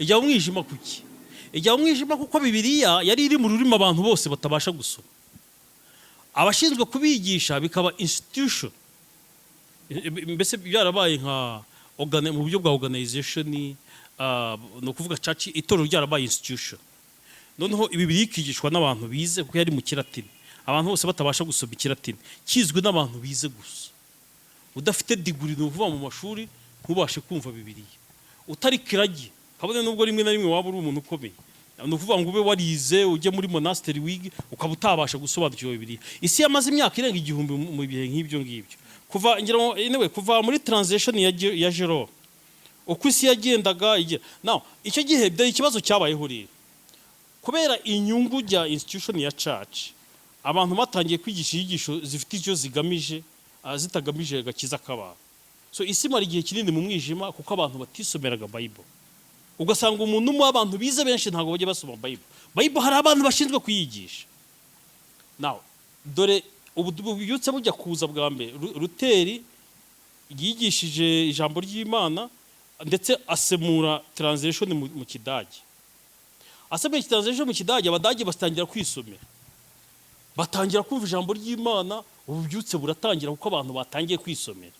Ijya mu mwijima kuki? Ijya mu mwijima kuko Bibiliya yari iri mu rurimi abantu bose batabasha gusoma. Abashinzwe kubigisha bikaba institution, mbese byarabaye nka mu buryo bwa organization, no kuvuga church, itorero ryarabaye institution. Noneho Bibiliya ikigishwa n'abantu bize kuko yari mu Kilatini, abantu bose batabasha gusoma Ikilatini, kizwe n'abantu bize gusa. Udafite degree no kuva mu mashuri ntubashe kumva Bibiliya, utari kiragi, kabone nubwo rimwe na rimwe waba uri umuntu ukomeye, no kuvuga ngo ube warize ujye muri monastery wig ukaba utabasha gusobanukirwa Bibiliya. Isi yamaze imyaka irenga 1000 mu bihe nk'ibyo ngibyo, kuva muri translation ya Jerome, uko isi yagendaga igira. Now icyo gihe dore ikibazo cyabayeho rero, kubera inyungu rya institution ya church, abantu batangiye kwigisha inyigisho zifite icyo zigamije, zitagamije gakiza k'abantu. So isi mara igihe kinini mu mwijima kuko abantu batisomeraga Bible. Ugasanga umuntu mu abantu bize benshi ntago bajye basoma Bible hari abantu bashinzwe kuyigisha. Now dore ububyutse bujya kuza bwa mbere, Luteri yigishije ijambo ry'Imana ndetse asemura translation mu Kidage. Asemura translation mu Kidage, Abadage batangira kwisomera, batangira kumva ijambo ry'Imana, ububyutse buratangira kuko abantu batangiye kwisomera.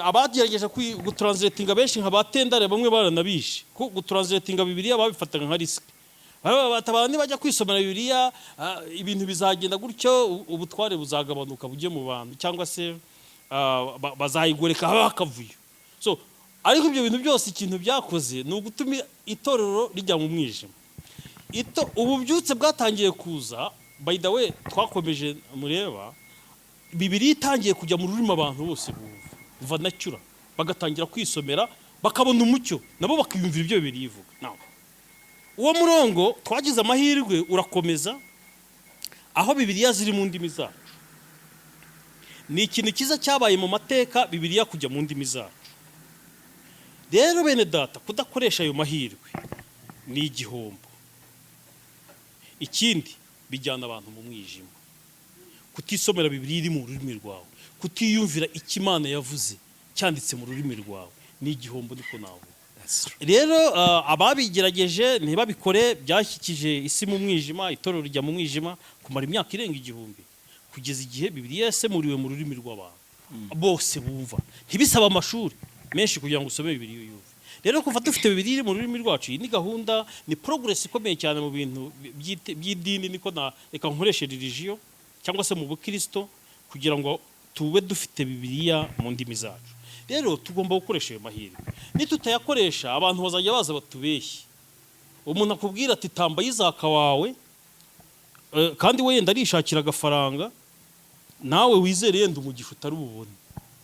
Abagerageje gutranslatinga benshi nka batendare bamwe baranabishe, ko gutranslatinga Bibiliya babifataga nka risk. Batabana bajya kwisomera Bibiliya, ibintu bizagenda gutyo, ubutware buzagabanuka bujye mu bantu, cyangwa se bazayigoreka bakavuyo. So ariko ibyo bintu byose ikintu byakoze ni ugutuma itorero rijya mu mwijima. Ububyutse bwatangiye kuza, by the way twakomeje mureba, Bibiliya itangiye kujya mu rurimi abantu bose bumva natural, bagatangira kwisomera bakabona umucyo nabo bakiyumvira ibyo Bibiliya ivuga. Nawe uwo murongo twagize amahirwe urakomeza aho Bibiliya ziri mu ndimi zacu. Ni ikintu cyiza cyabaye mu mateka Bibiliya kujya mu ndimi zacu. Rero bene data kudakoresha ayo mahirwe ni igihombo. Ikindi bijyana abantu mu mwijima. Kutisomera Bibiliya iri mu rurimi rwawe, kutiyumvira icyo Imana yavuze cyanditse mu rurimi rwawe ni igihombo niko navuga. Rero ababigerageje ntibabikore byashyikije isi mu mwijima, itorero rijya mu mwijima kumara imyaka irenga 1000 kugeza igihe Bibiliya yasemuriwe mu rurimi rw'abantu bose bumva. Ntibisaba amashuri menshi kugira ngo usome Bibiliya yumve. Rero kuva dufite Bibiliya mu rurimi rwacu, iyi ni gahunda, ni progress ikomeye cyane mu bintu by'idini, niko na reka nkoreshe religion cyangwa se mu bukristo kugira ngo tube dufite Bibiliya mu ndimi zacu. Rero tugomba gukoresha ayo mahirwe. Nitutayakoresha abantu bazajya baza batubeshye. Umuntu akubwira ati tamba y'izaka wawe kandi we yenda arishakira agafaranga, nawe wizere yenda umugisha utari bubone.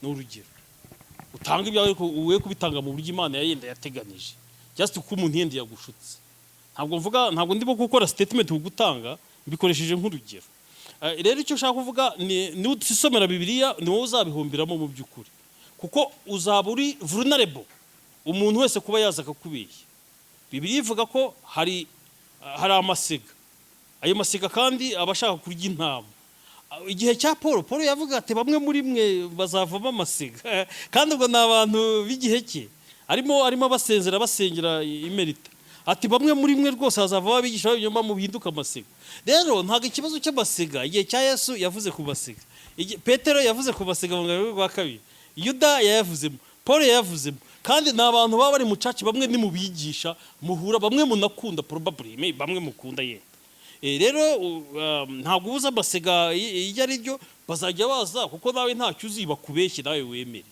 N'urugero utanga ibyawe uwe kubitanga mu buryo Imana yenda yateganije, just uko umuntu yenda yagushutse. Ntabwo ndimo gukora statement ugutanga, mbikoresheje nk'urugero. Rero icyo ushaka kuvuga ni usomera Bibiliya ni wowe uzabihombiramo mu by'ukuri, kuko uzaba uri vulnerable umuntu wese kuba yaza akakubeshya. Bibiliya ivuga ko hari amasega, ayo masega kandi abashaka kurya intama. Igihe cya Paul yavuga ati bamwe muri mwe bazavamo amasega kandi ubwo ni abantu b'igihe cye, arimo basengera imerita. Ati bamwe muri mwe rwose hazava abigisha b'ibinyoma mu bihinduka amasega. Rero ntabwo ikibazo cy'amasega igihe cya Yesu yavuze ku basega, Petero yavuze ku basega mu rwego rwa kabiri, Yuda yayavuzemo, Paul yayavuzemo, kandi ni abantu baba bari mu caci, bamwe ni mu bigisha muhura, bamwe munakunda probably, bamwe mukunda yenda. Rero ntabwo ubuza amasega iyo ari ryo bazajya baza, kuko nawe ntacyo uzi bakubeshye nawe wemere.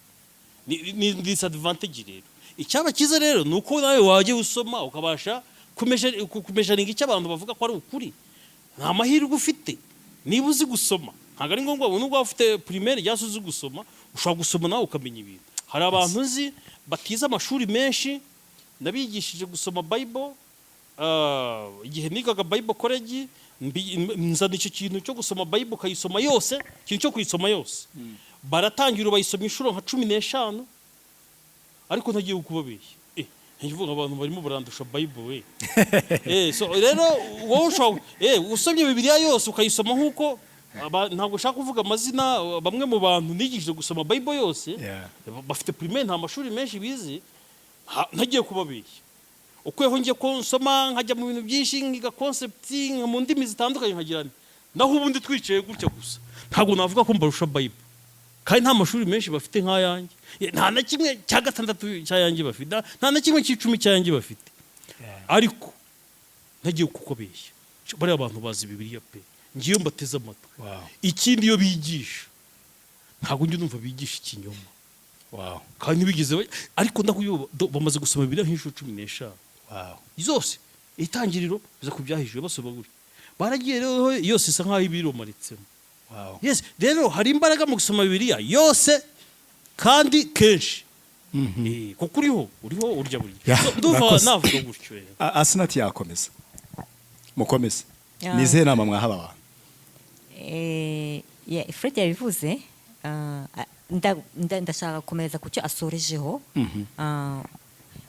Ni disadvantage rero. Icyaba cyiza rero ni uko nawe wajya usoma ukabasha kumejaringa icyo abantu bavuga ko ari ukuri. Nta mahirwe ufite niba uzi gusoma. Ntabwo ari ngombwa nubwo ufite primaire cyangwa uzi gusoma, ushobora gusoma nawe ukamenya ibintu. Hari abantu uzi batiza amashuri menshi, nabigishije gusoma Bible. Igihe nigaga Bible college nzana icyo kintu cyo gusoma Bible ukayisoma yose, ikintu cyo kuyisoma yose. Baratangira bayisoma inshuro nka 15, ariko ntagiye kubabeshya. Ntivuga abantu barimo barandusha Bible we. So rero wowe usomye Bibiliya yose ukayisoma nkuko ntabwo ushaka kuvuga amazina, bamwe mu bantu nigishije gusoma Bible yose bafite primaire nta mashuri menshi bize, ntagiye kubabeshya. Ukweho ngiye ko nsoma nkajya mu bintu byinshi nkiga concept mu ndimi zitandukanye nkagirana, naho ubundi twicaye gutya gusa ntabwo navuga ko mbarusha Bible, kandi nta mashuri menshi bafite nk'ayanjye. Nta na kimwe cya 6 cyayanjye bafite, nta na kimwe cy'10 cyayanjye bafite. Ariko ntagiye kukobeshya, bari abantu bazi Bibiliya pe, ngiyo mbateze amatwi. Ikindi yo bigisha ntabwo njye numva bigisha ikinyoma. Kandi bigeze ariko ndakuyo bamaze gusoma Bibiliya nk'inshuro 15. Zose itangiriro biza kubyahijwe basoma guri baragiye rero yose isa nkaho ibiromaritsemo. Yes, rero hari imbaraga mu gusoma Bibiliya yose kandi kenshi. Kuko uriho urya buri. Ndumva navuga gutyo. Asinati yakomeza. Mukomeze. Nize nama mwahaba abantu. Fred yabivuze, ndashaka gukomeza ku cyo asorejeho.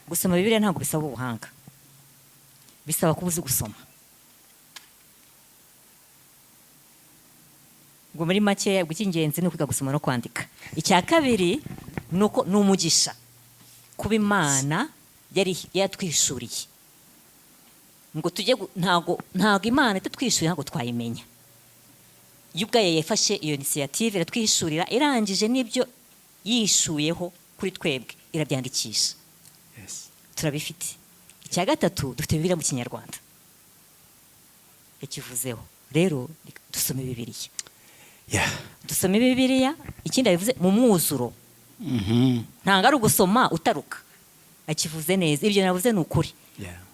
Gusoma Bibiliya ntabwo bisaba ubuhanga, bisaba kuba uzi gusoma. Ngo muri make icy'ingenzi ni ukwiga gusoma no kwandika. Icya kabiri ni umugisha kuba Imana yari yatwishuriye ngo tujye ntabwo Imana itatwishyuriye ntabwo twayimenya. Iyo ubwayo yafashe iyo initiative iratwishurira, irangije n'ibyo yishuyeho kuri twebwe irabyandikisha. Turabifite. Icya gatatu dufite Bibiliya mu Kinyarwanda yakivuzeho. Rero dusome Bibiliya. Dusome Bibiliya. Ikindi yabivuze mu mwuzuro. Ntabwo ari ugusoma utaruka. Akivuze neza. Ibyo navuze ni ukuri.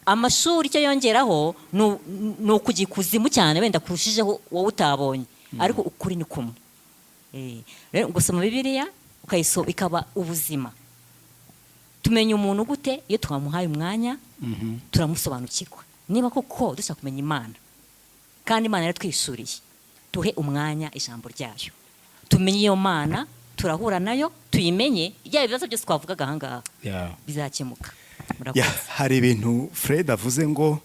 Amashuri icyo yongeraho ni ukujya ikuzimu cyane wenda kurushijeho wowe utabonye, ariko ukuri ni kumwe. Rero gusoma Bibiliya ukayisoma ikaba ubuzima. tumenya umuntu gute iyo twamuhaye umwanya turamusobanukirwa niba koko dushaka kumenya imana kandi imana yaratwisuriye duhe umwanya ijambo ryayo tumenye iyo mana turahura nayo tuyimenye ibya bibazo byose twavugaga ahangaha bizakemuka. hari ibintu Fred avuze ngo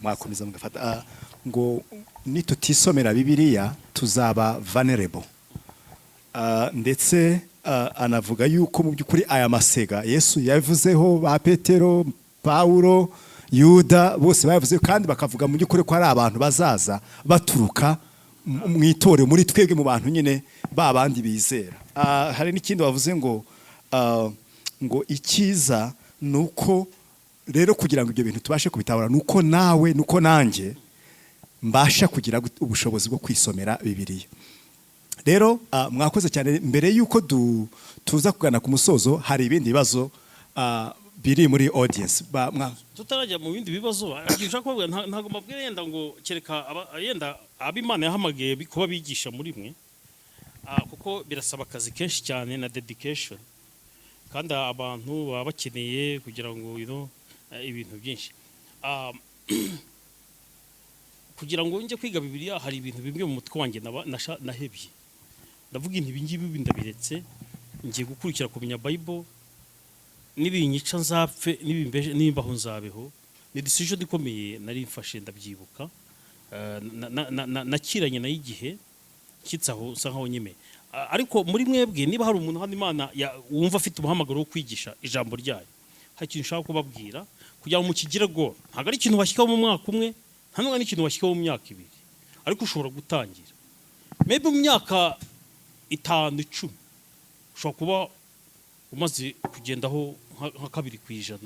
mwakomeza mugafata ngo nitutisomera Bibiliya tuzaba vulnerable. Ndetse anavuga yuko mu by'ukuri aya masega Yesu yavuzeho ba Petero, Paulo, Yuda bose bavuze kandi bakavuga mu by'ukuri ko ari abantu bazaza baturuka mu itorero muri twebwe mu bantu nyine ba bandi bizera. Hari n'ikindi bavuze ngo icyiza nuko rero kugira ngo ibyo bintu tubashe kubitabara nuko nawe nuko nanjye mbasha kugira ubushobozi bwo kwisomera Bibiliya. Rero mwakoze cyane. Mbere yuko tuza kugana ku musozo hari ibindi bibazo biri muri audience. Tutarajya mu bindi bibazo nshaka kuvuga ntago mabwire yenda ngo kereka yenda abimana yahamagaye kuba bigisha muri mwe kuko birasaba akazi kenshi cyane na dedication kandi abantu baba bakeneye kugira ngo ibintu byinshi kugira ngo njye kwiga Bibiliya hari ibintu bimwe mu mutwe wanjye nahebye ndavuga ibi ngibi ndabiretse ngiye gukurikira kumenya Bible n'ibinyica nzapfe nimbaho nzabeho. Ni decision ikomeye nari mfashe ndabyibuka nakiranye nayo igihe kitsaho usa nkaho nyime ariko muri mwebwe niba hari umuntu hano Imana wumva afite umuhamagaro wo kwigisha ijambo ryayo hari ikintu nshaka kubabwira kugira ngo mukigire go ntabwo ari ikintu washyikaho mu mwaka umwe nta n'ubwo n'ikintu washyikaho mu myaka 2 ariko ushobora gutangira maybe mu myaka 5-10 ushobora kuba umaze kugendaho nka 2%.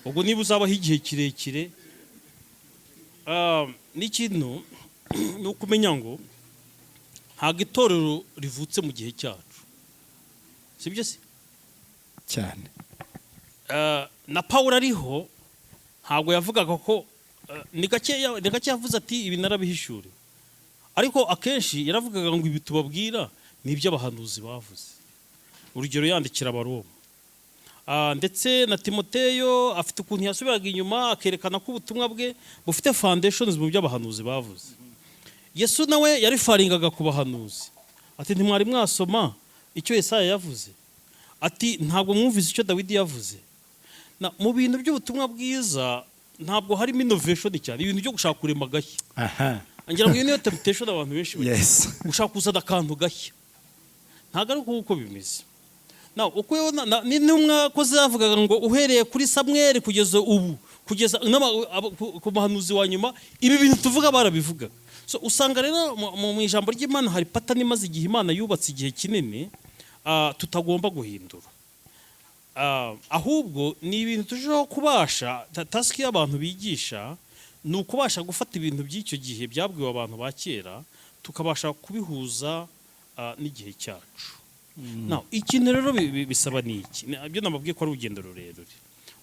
Ubwo niba uzabaho igihe kirekire n'ikintu ni ukumenya ngo ntabwo itorero rivutse mu gihe cyacu sibyo se cyane. Na Paulo ariho ntabwo yavugaga ko ni gake yavuze ati ibi narabihishuriwe ariko akenshi yaravugaga ngo ibi tubabwira ni iby'abahanuzi bavuze. Urugero yandikira Abaroma ndetse na Timoteyo afite ukuntu yasubiraga inyuma akerekana ko ubutumwa bwe bufite foundations mu by'abahanuzi bavuze. Yesu nawe yari faringaga ku bahanuzi ati ntimwari mwasoma icyo Yesaya yavuze ati ntabwo mwumvise icyo Dawidi yavuze. Mu bintu by'ubutumwa bwiza ntabwo harimo innovation cyane ibintu byo gushaka kurema gashya. Ngira ngo niyo temptation abantu benshi gushaka kuzana akantu gashya ntabwo ari uko bimeze. Uko n'intumwa ko zavugaga ngo uhereye kuri Samuel kugeza ubu kugeza ku bahanuzi wa nyuma ibi bintu tuvuga barabivuga. So usanga rero mu ijambo ry'Imana hari pattern imaze igihe Imana yubatse igihe kinini tutagomba guhindura. Ahubwo ni ibintu tujeho kubasha task y'abantu bigisha ni ukubasha gufata ibintu by'icyo gihe byabwiwe abantu ba kera tukabasha kubihuza n'igihe cyacu. Ikintu rero bisaba niki ibyo nababwiye ko ari urugendo rurerure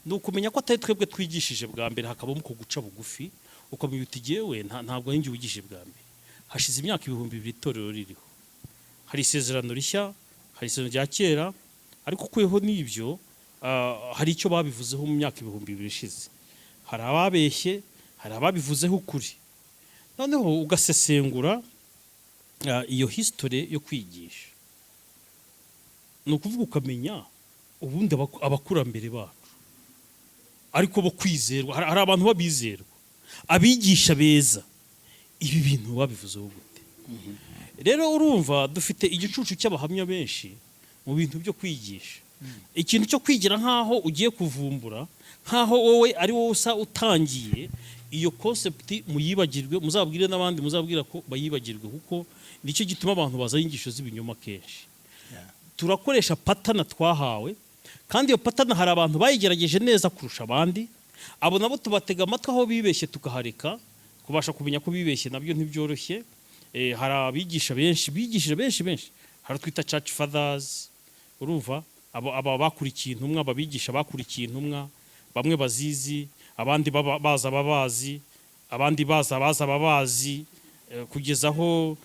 ni ukumenya ko atari twebwe twigishije bwa mbere hakabamo ko guca bugufi ukamenya uti jewe ntabwo ari njye wigishije bwa mbere. Hashize imyaka 2000 itorero ririho hari isezerano rishya hari isezerano rya kera ariko kweho n'ibyo hari icyo babivuzeho mu myaka 2000 ishize. Hari ababeshye hari ababivuzeho ukuri noneho ugasesengura iyo history yo kwigisha ni ukuvuga ukamenya ubundi abakurambere bacu ariko bo kwizerwa hari abantu babizerwa abigisha beza ibi bintu babivuzeho gute. Rero urumva dufite igicucu cy'abahamya benshi mu bintu byo kwigisha ikintu cyo kwigira nkaho ugiye kuvumbura nkaho wowe ari wowe usa utangiye iyo concept muyibagirwe muzabwire n'abandi muzabwira ko bayibagirwe kuko nicyo gituma abantu baza inyigisho z'ibinyoma kenshi. Turakoresha pattern twahawe kandi iyo pattern hari abantu bayigerageje neza kurusha abandi abo nabo tubatega amatwi aho bibeshye tukahareka kubasha kumenya ko bibeshye nabyo ntibyoroshye. Hari abigisha benshi bigishije benshi hari twita church fathers urumva aba bakurikiye intumwa babigisha bakurikiye intumwa bamwe bazizi abandi baza babazi abandi baza babazi kugeza aho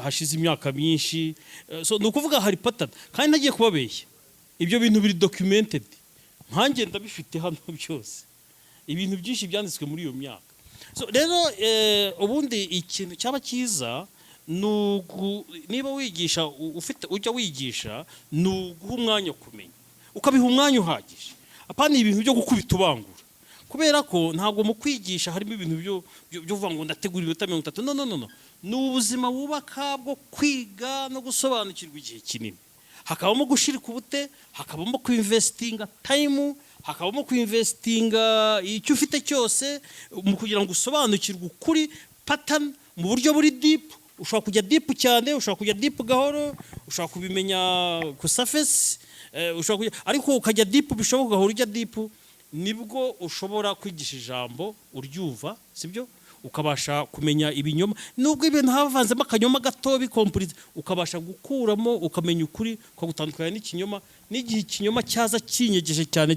hashize imyaka myinshi. So nukuvuga hari pattern kandi nagiye kubabeshya ibyo bintu biri documented, nkanjye ndabifite hano byose, ibintu byinshi byanditswe muri iyo myaka. So rero ubundi ikintu cyaba cyiza niba wigisha ujya wigisha ni uguha umwanya kumenya, ukabiha umwanya uhagije, apana ibintu byo gukubita ubangura, kubera ko ntabwo mu kwigisha harimo ibintu byo kuvuga ngo ndategura iminota 30. No, ni ubuzima bubaka bwo kwiga no gusobanukirwa igihe kinini, hakabamo gushirika ubute, hakabamo kuinvestinga time, hakabamo kuinvestinga icyo ufite cyose mu kugira ngo usobanukirwe ukuri pattern mu buryo buri deep. Ushobora kujya deep cyane, ushobora kujya deep gahoro, ushobora kubimenya ku surface, ariko ukajya deep bishoboka gahoro ujya deep, nibwo ushobora kwigisha ijambo uryumva, sibyo? Ukabasha kumenya ibinyoma, nubwo ibintu havanzemo akanyoma gato bikomplete, ukabasha gukuramo ukamenya ukuri ko gutandukanya n'ikinyoma, n'igihe ikinyoma cyaza kinyegeje cyane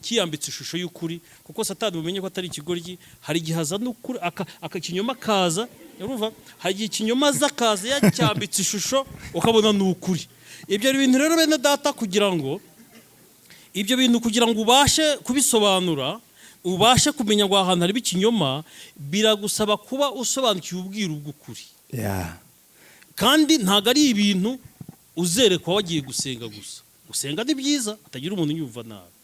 kiyambitse ishusho y'ukuri, kuko Satani bumenye ko atari ikigoryi. Hari igihe azana ukuri akakinyoma kaza, urumva, hari igihe ikinyoma zakaza yacyambitse ishusho ukabona ni ukuri. Ibyo bintu rero bene data, kugira ngo ibyo bintu kugira ngo ubashe kubisobanura, ubashe kumenya ngo ahantu hari ikinyoma, biragusaba kuba usobanukiwe ubwiru bw'ukuri. Kandi ntago ari ibintu uzerekwa wagiye gusenga gusa. Gusenga ni byiza, atagira umuntu yumva nabi,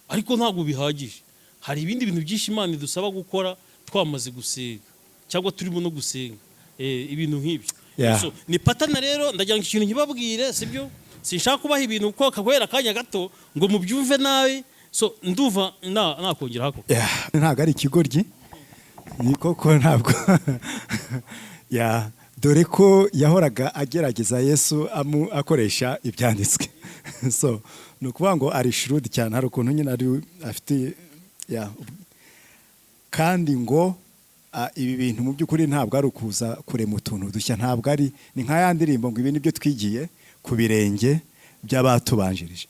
ariko ntago bihagije. Hari ibindi bintu byinshi Imana idusaba gukora twamaze gusenga cyangwa turimo no gusenga, ibintu nk'ibyo. So ni patana rero, ndagira ngo ikintu nkibabwire, sibyo? Sinshaka kubaha ibintu uko kakwera akanya gato ngo mubyumve nabi. So nduva nakongera hako. Ntago ari ikigoryi, ni koko ntabwo. Dore ko yahoraga agerageza Yesu akoresha ibyanditswe. So ni ukuvuga ngo ari shrewd cyane, hari ukuntu nyine ari afite kandi ngo ibi bintu mu by'ukuri ntabwo ari ukuza kurema utuntu dushya, ntabwo ari, ni nka ya ndirimbo ngo ibi nibyo twigiye ku birenge by'abatubanjirije.